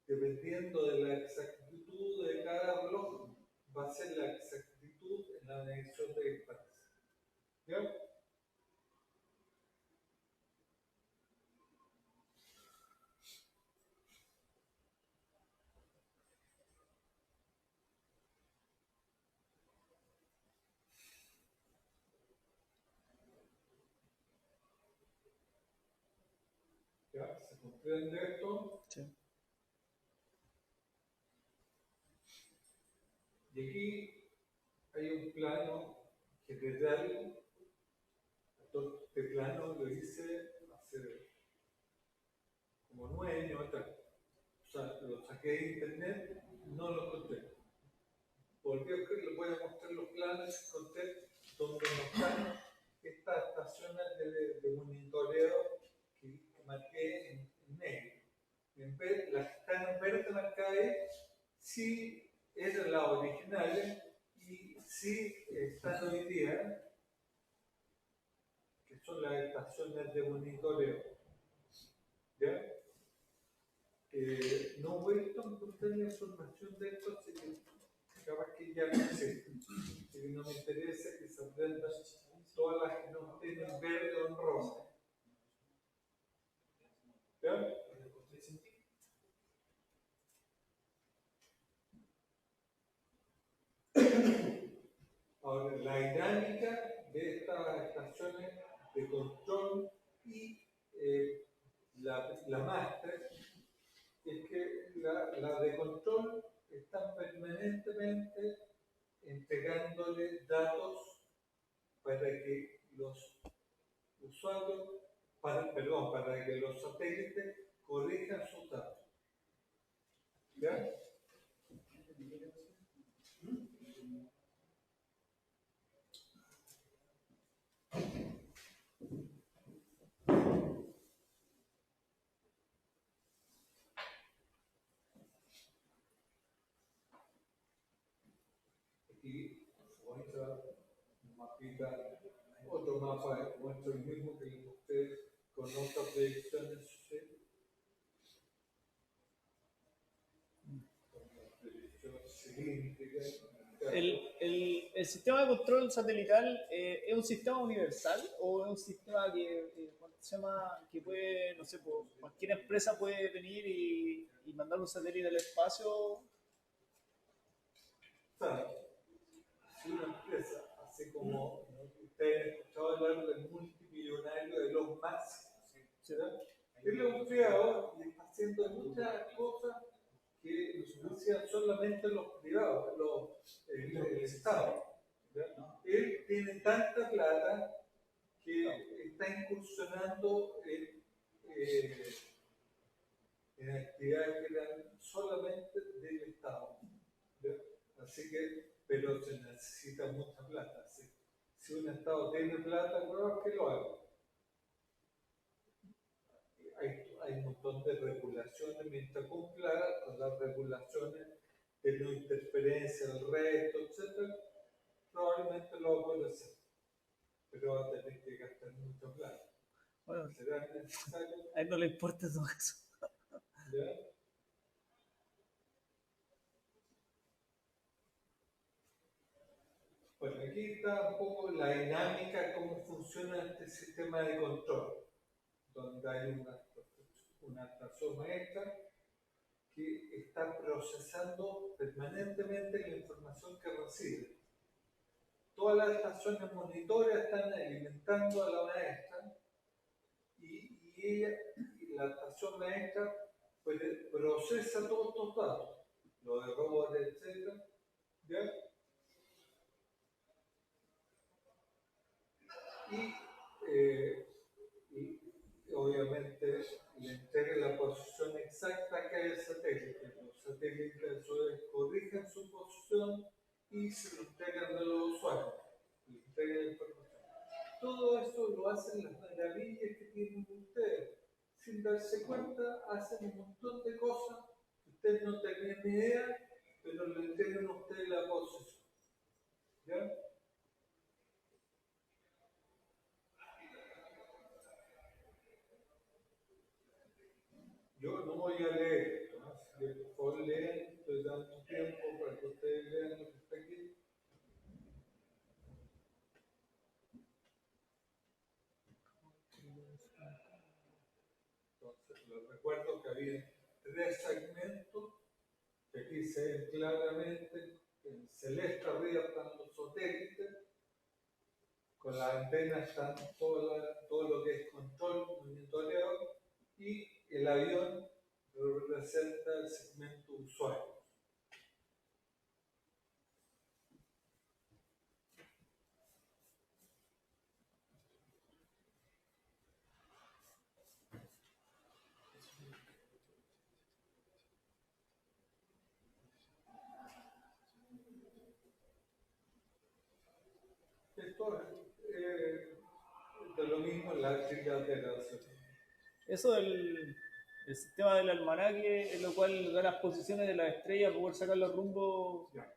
dependiendo de la exactitud de cada reloj, va a ser la exactitud en la medición de distancia. ¿Ya? ¿Ya? ¿Se comprende esto? Sí. Y aquí hay un plano general. Este plano lo hice hace como 9 años atrás. O sea, lo saqué de internet, no lo encontré. Volví a les voy a mostrar los planos, encontré donde no están estas estaciones de monitoreo que marqué en negro. En vez, las que están en verde marcadas sí eran las originales y sí están hoy día, que son las estaciones de monitoreo. ¿Ya? No voy a encontrar la información de esto, así que capaz que ya no sé. Así que no me interesa que se aprendan todas las que no estén en verde o en rosa. ¿Ya? Ahora, la dinámica de estas estaciones de control y la máster es que la de control están permanentemente entregándole datos para que los usuarios, para que los satélites corrijan sus datos. ¿Ya? Aquí muestra un mapita, otro mapa muestra el mismo que les mostré con otras predicciones. ¿Sí? Con las predicciones cilíndricas. El sistema de control satelital es un sistema universal o es un sistema que puede, no sé, cualquier empresa puede venir y mandar un satélite al espacio? ¿Sabe? Si una empresa, así como ustedes han escuchado hablar del multimillonario de Elon Musk, ¿verdad? Él es un creador y está haciendo muchas cosas que hacían solamente los privados, el Estado. ¿Verdad? Él tiene tanta plata que está incursionando en actividades que eran solamente del Estado. ¿Verdad? Así que, pero se necesita mucha plata. ¿Sí? Si un Estado tiene plata, no es que lo haga. Hay un montón de regulaciones, mientras cumpla con las regulaciones de no interferencia del resto, etc., probablemente lo va a poder hacer. Pero va a tener que gastar mucha plata. Bueno, ¿Será necesario? a él no le importa todo eso. ¿Ya? Bueno, aquí está un poco la dinámica, cómo funciona este sistema de control, donde hay una estación maestra que está procesando permanentemente la información que recibe. Todas las estaciones monitoras están alimentando a la maestra y la estación maestra procesa todos estos datos, los errores, etc. ¿Ya? Y obviamente le entrega la posición exacta que hay el satélite. Los satélites a su vez corrigen su posición y se lo entregan a los usuarios. Le entregan la información. Todo eso lo hacen las maravillas que tienen ustedes. Sin darse cuenta, hacen un montón de cosas que ustedes no tenían ni idea, pero le entregan a ustedes la posición. ¿Ya? Yo no voy a leer esto, ¿no? Si por favor leen, estoy dando tiempo para que ustedes lean lo que está aquí. Entonces, les recuerdo que había 3 segmentos, que aquí se ven claramente, en celeste arriba están los satélites, con la antena están todo lo que es control, monitoreo, y el avión representa el segmento usuario. Esto es de lo mismo en la trilateración. Eso del el sistema del almanaque, en lo cual da las posiciones de las estrellas para poder sacar los rumbos. Ya.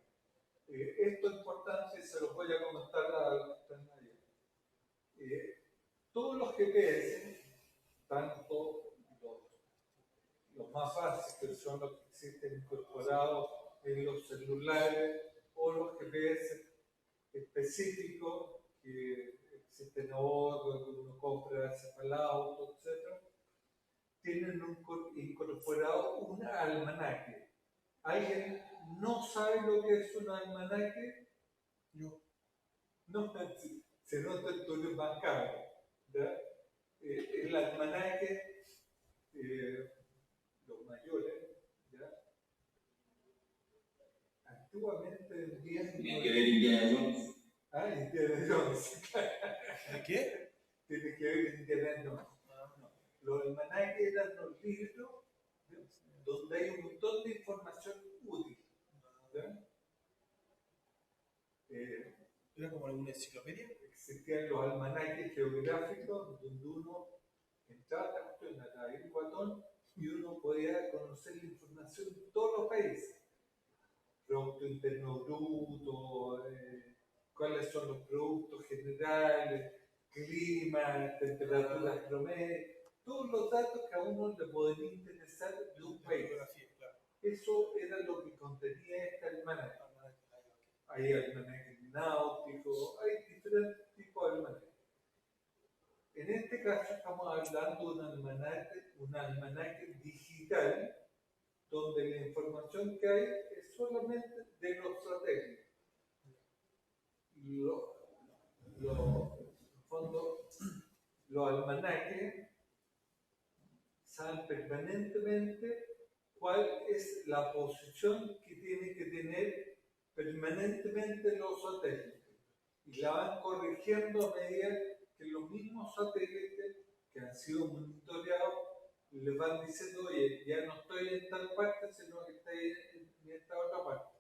Esto es importante, se los voy a comentar a los que están ahí. Todos los GPS, tanto los más básicos, que son los que existen incorporados en los celulares, o los GPS específicos que existen ahora, que uno compra para el auto, etc., tienen incorporado un almanaque. ¿Alguien no sabe lo que es un almanaque? Yo. No, se nota el tono bancario. El almanaque, los mayores, ¿ya? Antiguamente vendían. Tiene que ver Indiana Jones. Ah, Indiana Jones. ¿De qué? Tiene que ver Indiana Jones. Los almanaques eran los libros donde hay un montón de información útil. ¿Ya? ¿Era como alguna enciclopedia? Existían los almanaques geográficos donde uno entraba a la Guatón y uno podía conocer la información de todos los países. Producto Interno Bruto, cuáles son los productos generales, clima, temperaturas promedio, todos los datos que a uno le podrían interesar de un país. Claro. Eso era lo que contenía este almanaque. Hay almanaques náuticos, hay diferentes tipos de almanaques. En este caso estamos hablando de un almanaque digital, donde la información que hay es solamente de los satélites. En fondo, los almanaques saben permanentemente cuál es la posición que tienen que tener permanentemente los satélites. Y la van corrigiendo a medida que los mismos satélites que han sido monitoreados les van diciendo, oye, ya no estoy en tal parte, sino que estoy en esta otra parte.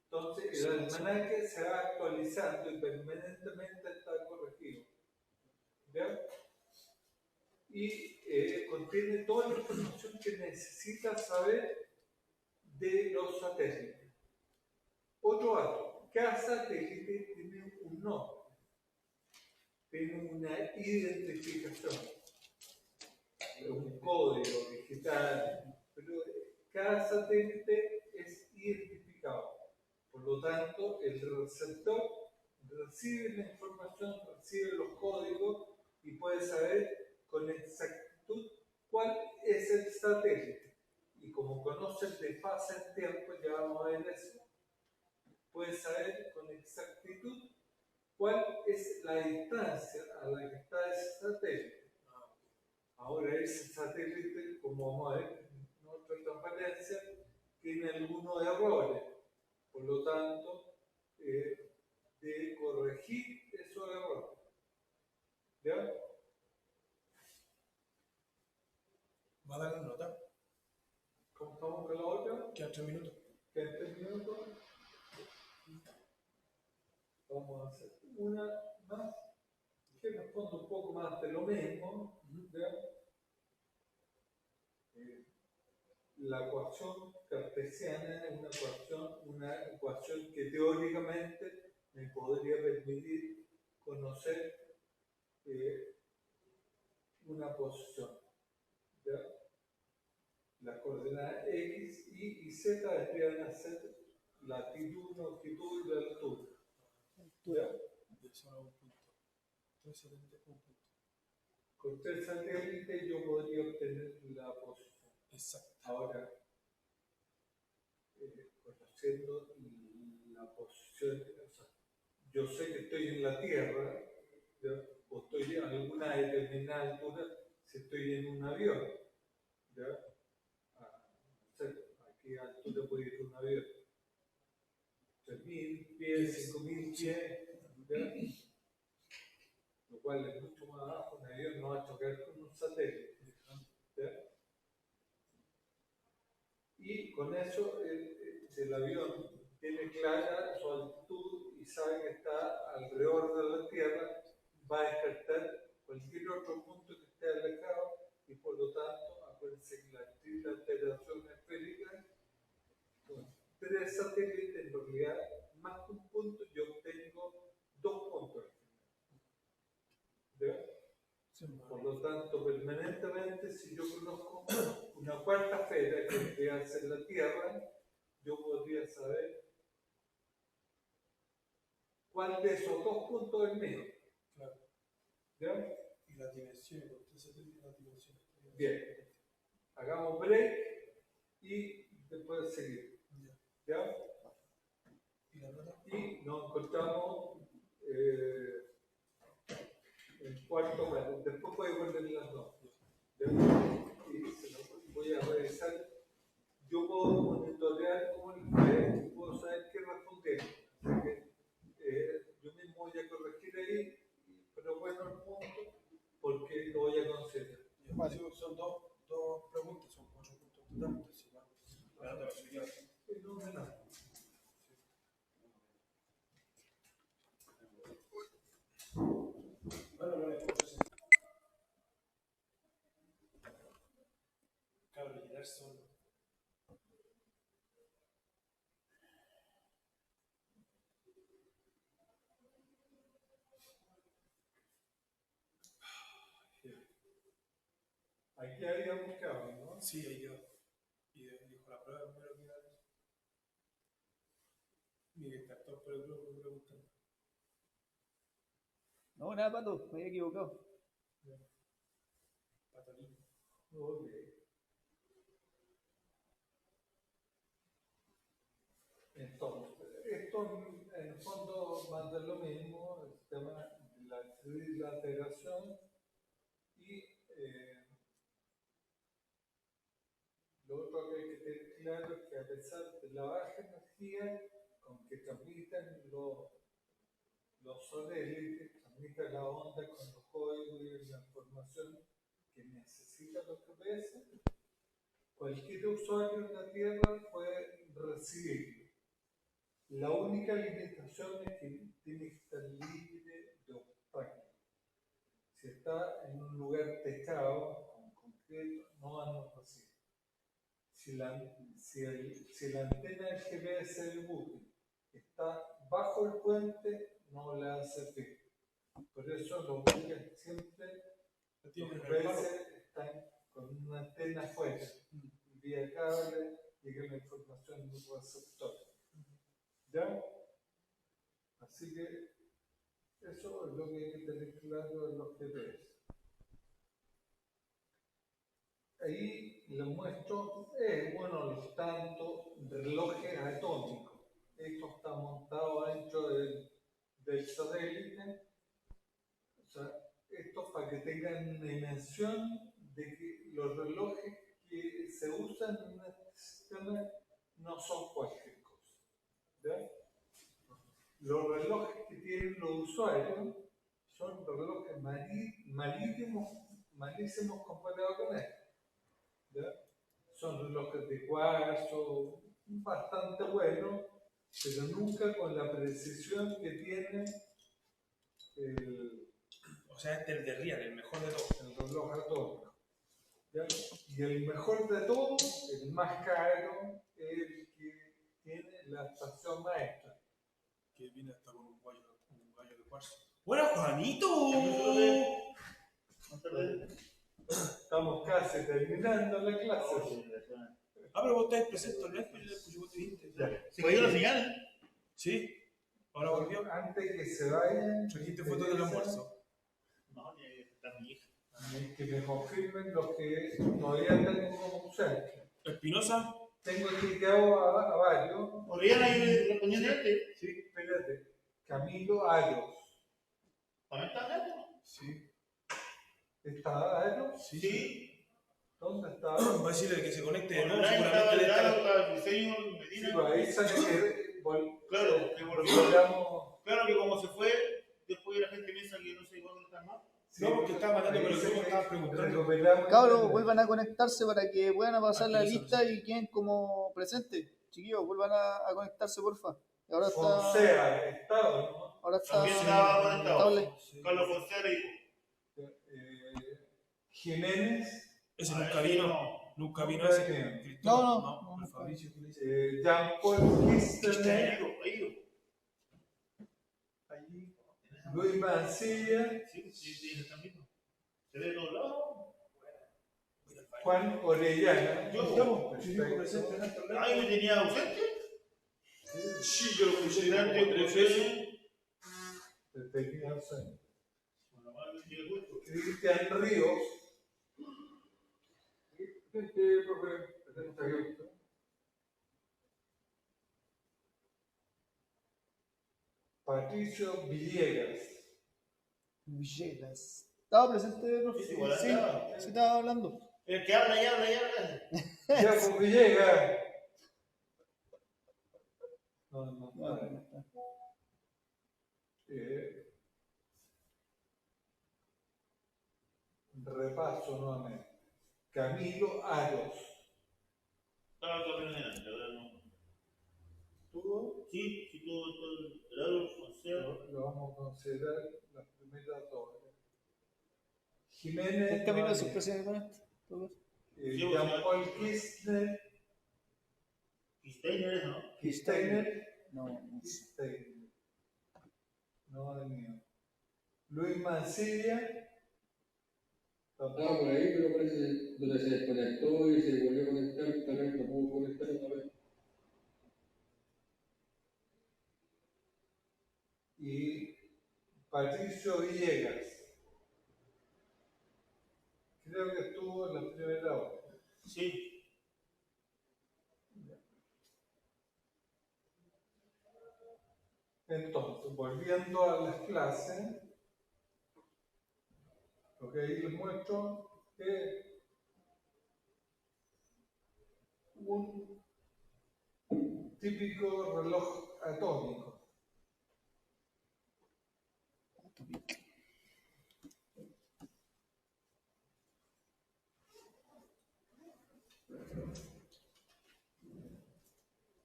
Entonces, el almanaque se va actualizando y permanentemente está corregido. ¿Ya? Y contiene toda la información que necesitas saber de los satélites. Otro dato, cada satélite tiene un nombre, tiene una identificación, un código digital, pero cada satélite es identificado. Por lo tanto, el receptor recibe la información, recibe los códigos y puede saber con exactitud cuál es el satélite. Y como conoce el desfase en tiempo, ya vamos a ver eso, puede saber con exactitud cuál es la distancia a la que está ese satélite. Ahora ese satélite, como vamos a ver en otra transparencia, tiene algunos errores. Por lo tanto, de corregir esos errores. ¿Ya? ¿Va a dar la nota? ¿Cómo estamos con la otra? Quedan 3 minutos. ¿Quedan 3 minutos? Vamos a hacer una más que responde un poco más de lo mismo. ¿Ya? La ecuación cartesiana es una ecuación que teóricamente me podría permitir conocer una posición. ¿Ya? Las coordenadas X, Y y Z deberían ser latitud, longitud y altura. ¿Ya? Un punto. 370, un punto. Con 3 satélites yo podría obtener la posición. Exacto. Ahora, conociendo la posición, o sea, yo sé que estoy en la Tierra, ¿ya? O estoy a alguna determinada altura si estoy en un avión. ¿Ya? No sé, aquí a altura puede ir un avión. 3.000 pies, 5.000 pies, ¿ya? Lo cual es mucho más bajo. Un avión no va a chocar con un satélite. ¿Ya? Y con eso el avión tiene clara su altitud y sabe que está alrededor de la Tierra, va a descartar cualquier otro punto que esté alejado y por lo tanto, acuérdense que la triple alteración esférica, con 3 satélites, en realidad, más que un punto, yo obtengo 2 puntos. ¿Ya? Por lo tanto, permanentemente, si yo conozco una cuarta esfera que podría ser la Tierra, yo podría saber cuál de esos 2 puntos es mío. Claro. ¿Ya? Y las dimensiones, los 3 satélites, las dimensiones. Bien. Hagamos break y después seguir. ¿Ya? ¿Y la nota? Y nos encontramos en cuarto grado. Después voy a poner las notas. ¿Ya? Y se lo voy a revisar. Yo puedo monitorear cómo el fue y puedo saber qué responder. Así que yo mismo voy a corregir ahí, pero bueno el punto, porque lo voy a considerar. Vale. Son dos preguntas, son 8 puntos total. Entonces, la nota va a subir. Fenomenal. Claro, rellenar solo. Aquí habíamos quedado, ¿no? Sí, ahí quedó. Y dijo la prueba primero que iba a dar. Mi descartó por el grupo preguntando. No, nada, Pato, me había equivocado. Patolín. Ok. Entonces, esto en el fondo va de lo mismo, el tema de la trilateral y lo otro que hay que tener claro es que a pesar de la baja energía con que transmiten los satélites, transmiten la onda con los códigos y la información que necesitan los GPS, cualquier usuario en la Tierra puede recibirlo. La única limitación es que tiene que estar libre de obstáculos. Si está en un lugar techado, con concreto, no van a recibir. Si la antena del GPS del buque está bajo el puente, no le va a servir. Por eso los buques siempre, los GPS están con una antena afuera, vía cable, llega la información de un receptor. ¿Ya? Así que eso es lo que hay que tener claro en los GPS. ahí les muestro, bueno, los tantos relojes atómicos. Esto está montado dentro del satélite. O sea, esto para que tengan una dimensión de que los relojes que se usan en este sistema no son cualquier cosa. ¿Ya? Los relojes que tienen los usuarios son relojes malísimos comparados con esto. ¿Ya? Son relojes de cuarzo, bastante buenos, pero nunca con la precisión que tiene el O sea, este es el de Real, el mejor de todos. el reloj atómico. ¿Ya? Y el mejor de todos, el más caro, es el que tiene la estación maestra. Que viene hasta con un gallo de cuarzo. ¡Buena, Juanito! Estamos casi terminando la clase. Ah, pero vos estáis presente en Netflix, pues vos te viste. ¿Se cayó la señal? Sí, ahora volvió. Antes que se vayan, Trajiste fotos del almuerzo. No, está mi hija. que me confirmen lo que todavía tengo como centro. Espinosa. Tengo etiquetado a varios. Orellana ahí respondiendo antes. Sí, espérate. Camilo Arios. ¿También está acá? Sí. ¿Está Arios? Sí. ¿Dónde está? Va a decirle que se conecte de nuevo, Online seguramente le estaba está. el diseño, Sí, Medina. pues ahí sale que Claro, que volvamos. Claro que como se fue, después la gente piensa que no sé cuándo está más. No, porque estaba mandando por el grupo, estaba preguntando. Cabros, vuelvan a conectarse para que puedan pasar la lista y queden como presentes. Chiquillos, vuelvan a conectarse, porfa. Y ahora está. Fonsea, Estado, ¿no? Ahora está. También estaba conectado. estable. Carlos Fonseca dijo. Jiménez, Ese nunca vino. Nunca vino Nunca ese. vino. Cristóbal, No. el Fabricio que le dice. Jean-Paul Kisterner, Ahí. Luis Mancilla, Sí, también. Se ve de todos lados. Juan Orellana. Yo Estamos, sí, presente en alto. Ahí me tenía ausente. Sí, yo lo puse delante 3 veces. Bueno, más me tiene gusto. Cristian Ríos. Patricio Villegas. Villegas. ¿Estaba presente, profe? Sí, igual andaba. Sí, estaba hablando. El que habla y habla y habla. Jacob Villegas. No. Repaso nuevamente. Camilo Aros. Estaba caminando delante, ahora no. ¿Tuvo? Sí, todo el Aro Fonseca. Lo vamos a considerar las primeras dos. Jiménez. ¿El camino de sus Noañez. presiones con esto? Jean-Paul Kirchner. Steiner, ¿no? Kisteiner. No. Kisteiner. No es mío. Luis Mancilla. Estaba por ahí, pero parece donde se desconectó y se volvió a conectar, tal vez no pudo conectar otra vez. Y Patricio Villegas. Creo que estuvo en la primera hora. Sí. Entonces, volviendo a las clases, lo que ahí les muestro es un típico reloj atómico.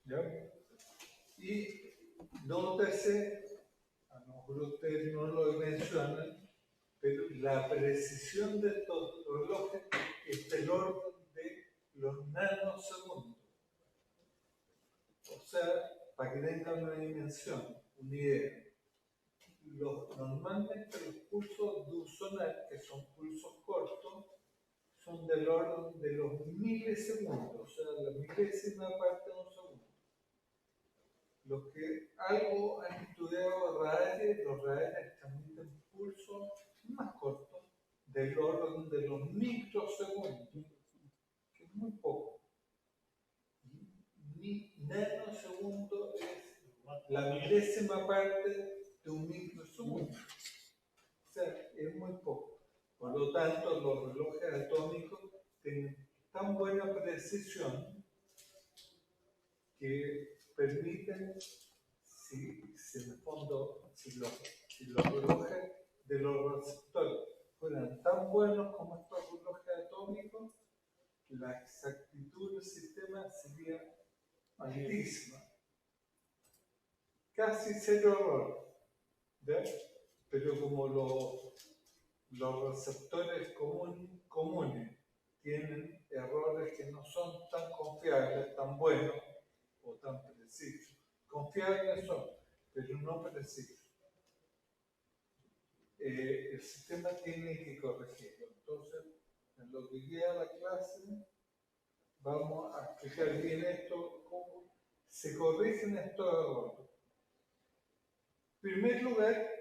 ¿Ya? Y nótese, a lo mejor ustedes no lo mencionan, pero la precisión de estos relojes es del orden de los nanosegundos. O sea, para que tengan una dimensión, una idea. Normalmente los pulsos de un sonar, que son pulsos cortos, son del orden de los milisegundos, o sea, la milésima parte de un segundo. Los que algo han estudiado radares, los radares transmiten pulsos más cortos, del orden de los microsegundos. muy poco. Ni nanosegundo es la milésima parte de un microsegundo. O sea, es muy poco. Por lo tanto, los relojes atómicos tienen tan buena precisión que permiten, si en el fondo, si los relojes de los receptores fueran tan buenos como estos relojes atómicos, la exactitud del sistema sería altísima. Casi cero error. Pero como los receptores comunes tienen errores que no son tan confiables, tan buenos o tan precisos. Confiables son, pero no precisos. El sistema tiene que corregirlo. Entonces, en lo que queda la clase, vamos a explicar bien esto, cómo se corrigen estos errores. En primer lugar,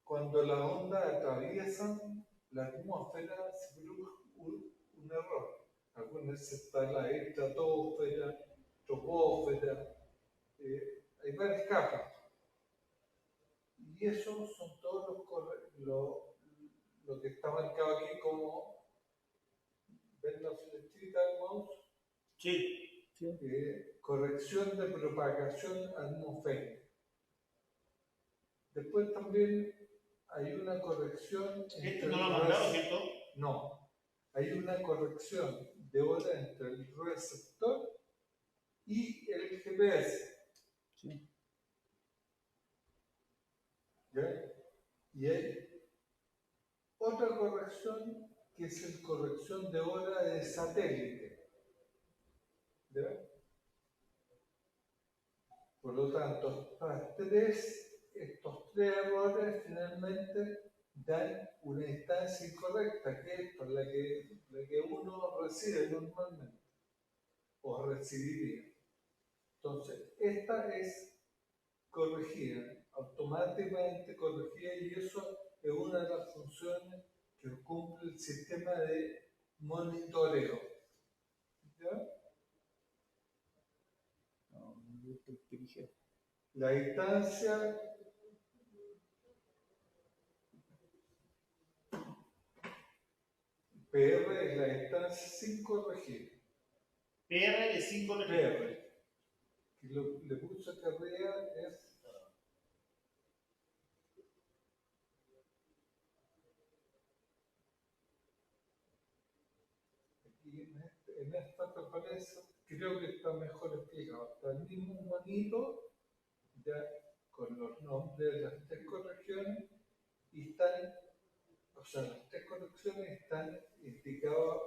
cuando las ondas atraviesan la atmósfera, se produce un error. Algunas veces está la estratosfera, troposfera, hay varias capas. Y eso son todos lo que está marcado aquí como, ¿ven la flechita del mouse? Sí. Corrección de propagación atmosférica. Después también hay una corrección. Esto no lo ha mandado, ¿cierto? No. Hay una corrección de hora entre el receptor y el GPS. Sí. ¿Ya? Y hay otra corrección que es la corrección de hora de satélite. ¿Ya? Por lo tanto, estos tres errores finalmente dan una instancia incorrecta, que es por la que uno recibe normalmente, o recibiría. Entonces, esta es corregida, automáticamente corregida, y eso es una de las funciones que cumple el sistema de monitoreo. ¿Ya? La distancia PR es la distancia sin corregir. PR es 5 PR. Que le puse acá arriba es aquí en esta referencia creo que está mejor explicado. Está el mismo monito ya con los nombres de las tres correcciones y están, o sea, las tres correcciones están indicadas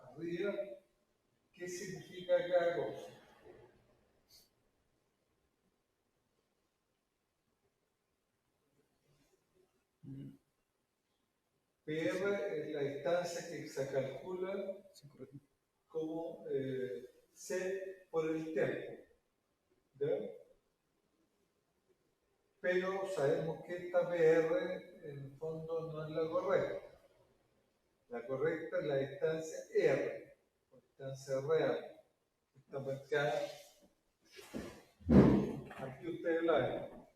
arriba qué significa cada cosa. PR es la distancia que se calcula como C por el tiempo. ¿Ya? Pero sabemos que esta PR en el fondo no es la correcta. La correcta es la distancia R, la distancia real. Está marcada. Aquí ustedes la ven.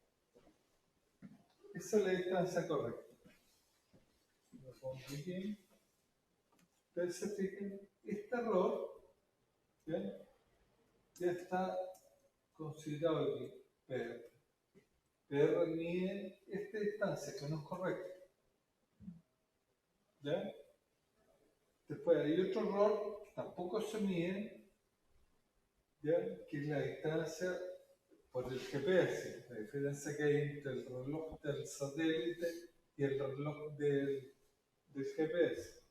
Esa es la distancia correcta. Ustedes se fijan, este error ya está considerado aquí. PR mide esta distancia que no es correcta. ¿Ya? Después hay otro error que tampoco se mide, ¿ya? Que es la distancia por el GPS, la diferencia que hay entre el reloj del satélite y el reloj del GPS.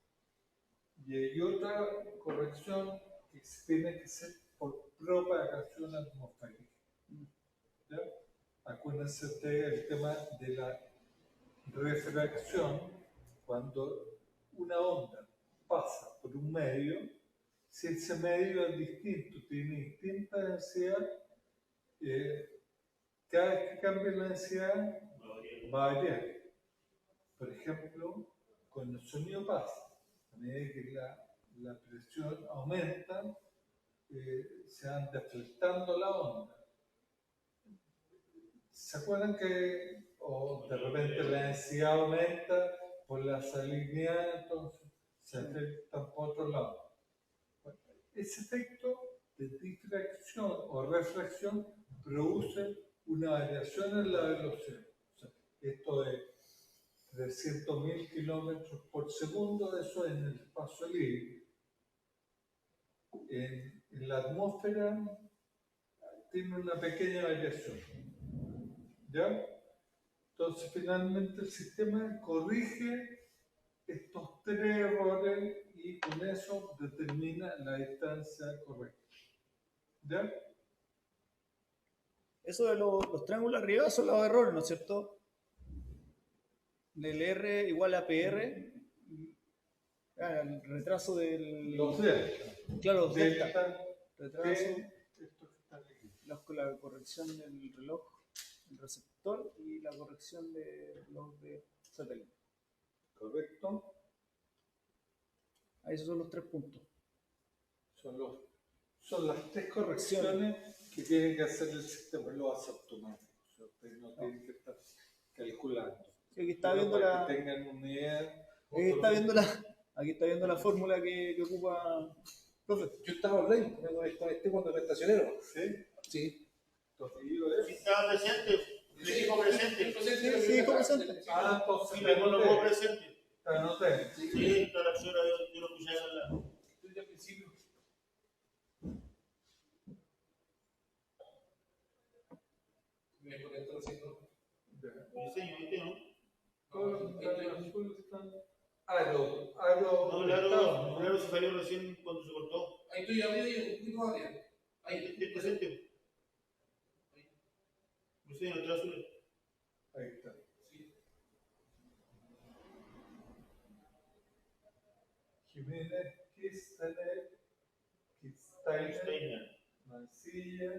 Y hay otra corrección que tiene que ser por propagación atmosférica. ¿Ya? Acuérdense ustedes el tema de la refracción. Cuando una onda pasa por un medio, si ese medio es distinto, tiene distinta densidad, cada vez que cambie la densidad va a variar. Por ejemplo, cuando el sonido pasa, a medida que la presión aumenta, se van deflectando la onda. ¿Se acuerdan que de repente la densidad aumenta por la salinidad, entonces se afectan por otro lado? Bueno, ese efecto de difracción o refracción produce una variación en la velocidad. O sea, esto de 300.000 kilómetros por segundo, eso en el espacio libre. En la atmósfera tiene una pequeña variación. ¿Ya? Entonces, finalmente el sistema corrige estos 3 errores y con eso determina la distancia correcta. ¿Ya? Eso de los triángulos arriba son los errores, ¿no es cierto? Del R igual a PR, el retraso del... Los delta. Claro, delta. Delta, Retraso, esto que está aquí. la corrección del reloj, el receptor y la corrección del reloj de satélite. ¿Correcto? Ahí esos son los 3 puntos. Son las 3 correcciones que tiene que hacer el sistema, lo hace automático. O sea, ustedes no tienen que estar calculando. Sí, aquí está Pero viendo para la... que tengan una idea. Aquí está viendo la fórmula que ocupa... Profe. Yo estaba online, me conecté cuando me estacionero. ¿Sí? Sí. Entonces, yo es. Si estaba presente, le dijo presente. Sí, dijo presente. Ah, entonces. Sí, me colocó presente. Te anoté. Sí, está la señora, yo lo puse a la... Desde el principio. Me conecto recién, ¿no? Diseño, ¿viste, no? Todos los planos azules están. Aro. No, claro, se salió recién cuando se cortó. Ahí estoy arriba y un poquito más arriba. Ahí, estoy presente. Diseño, el azul. Ahí está. Jiménez, Kistainer, Mancilla.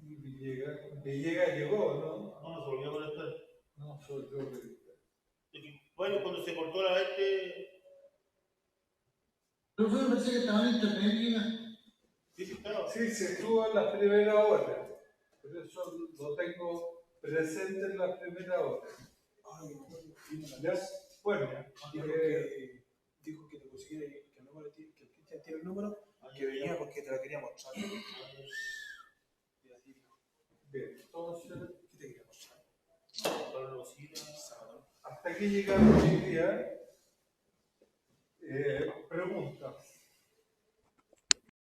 Y Villegas llegó, ¿no? No, se volvió a conectar. No, soy yo que... Bueno, cuando se cortó la Pero fue, pensé que estaba en internet, mira. Sí, sí, estaba. Sí, se estuvo en la primera hora. Por eso lo tengo presente en la primera hora. ¿Ya? Bueno, Dijo que te consiguiera que el número que el Cristian tiene el número, que venía porque te la quería mostrar. Y así dijo. bien, entonces, ¿Qué te quería mostrar? Para los hilos. hasta aquí llegamos hoy día. Preguntas.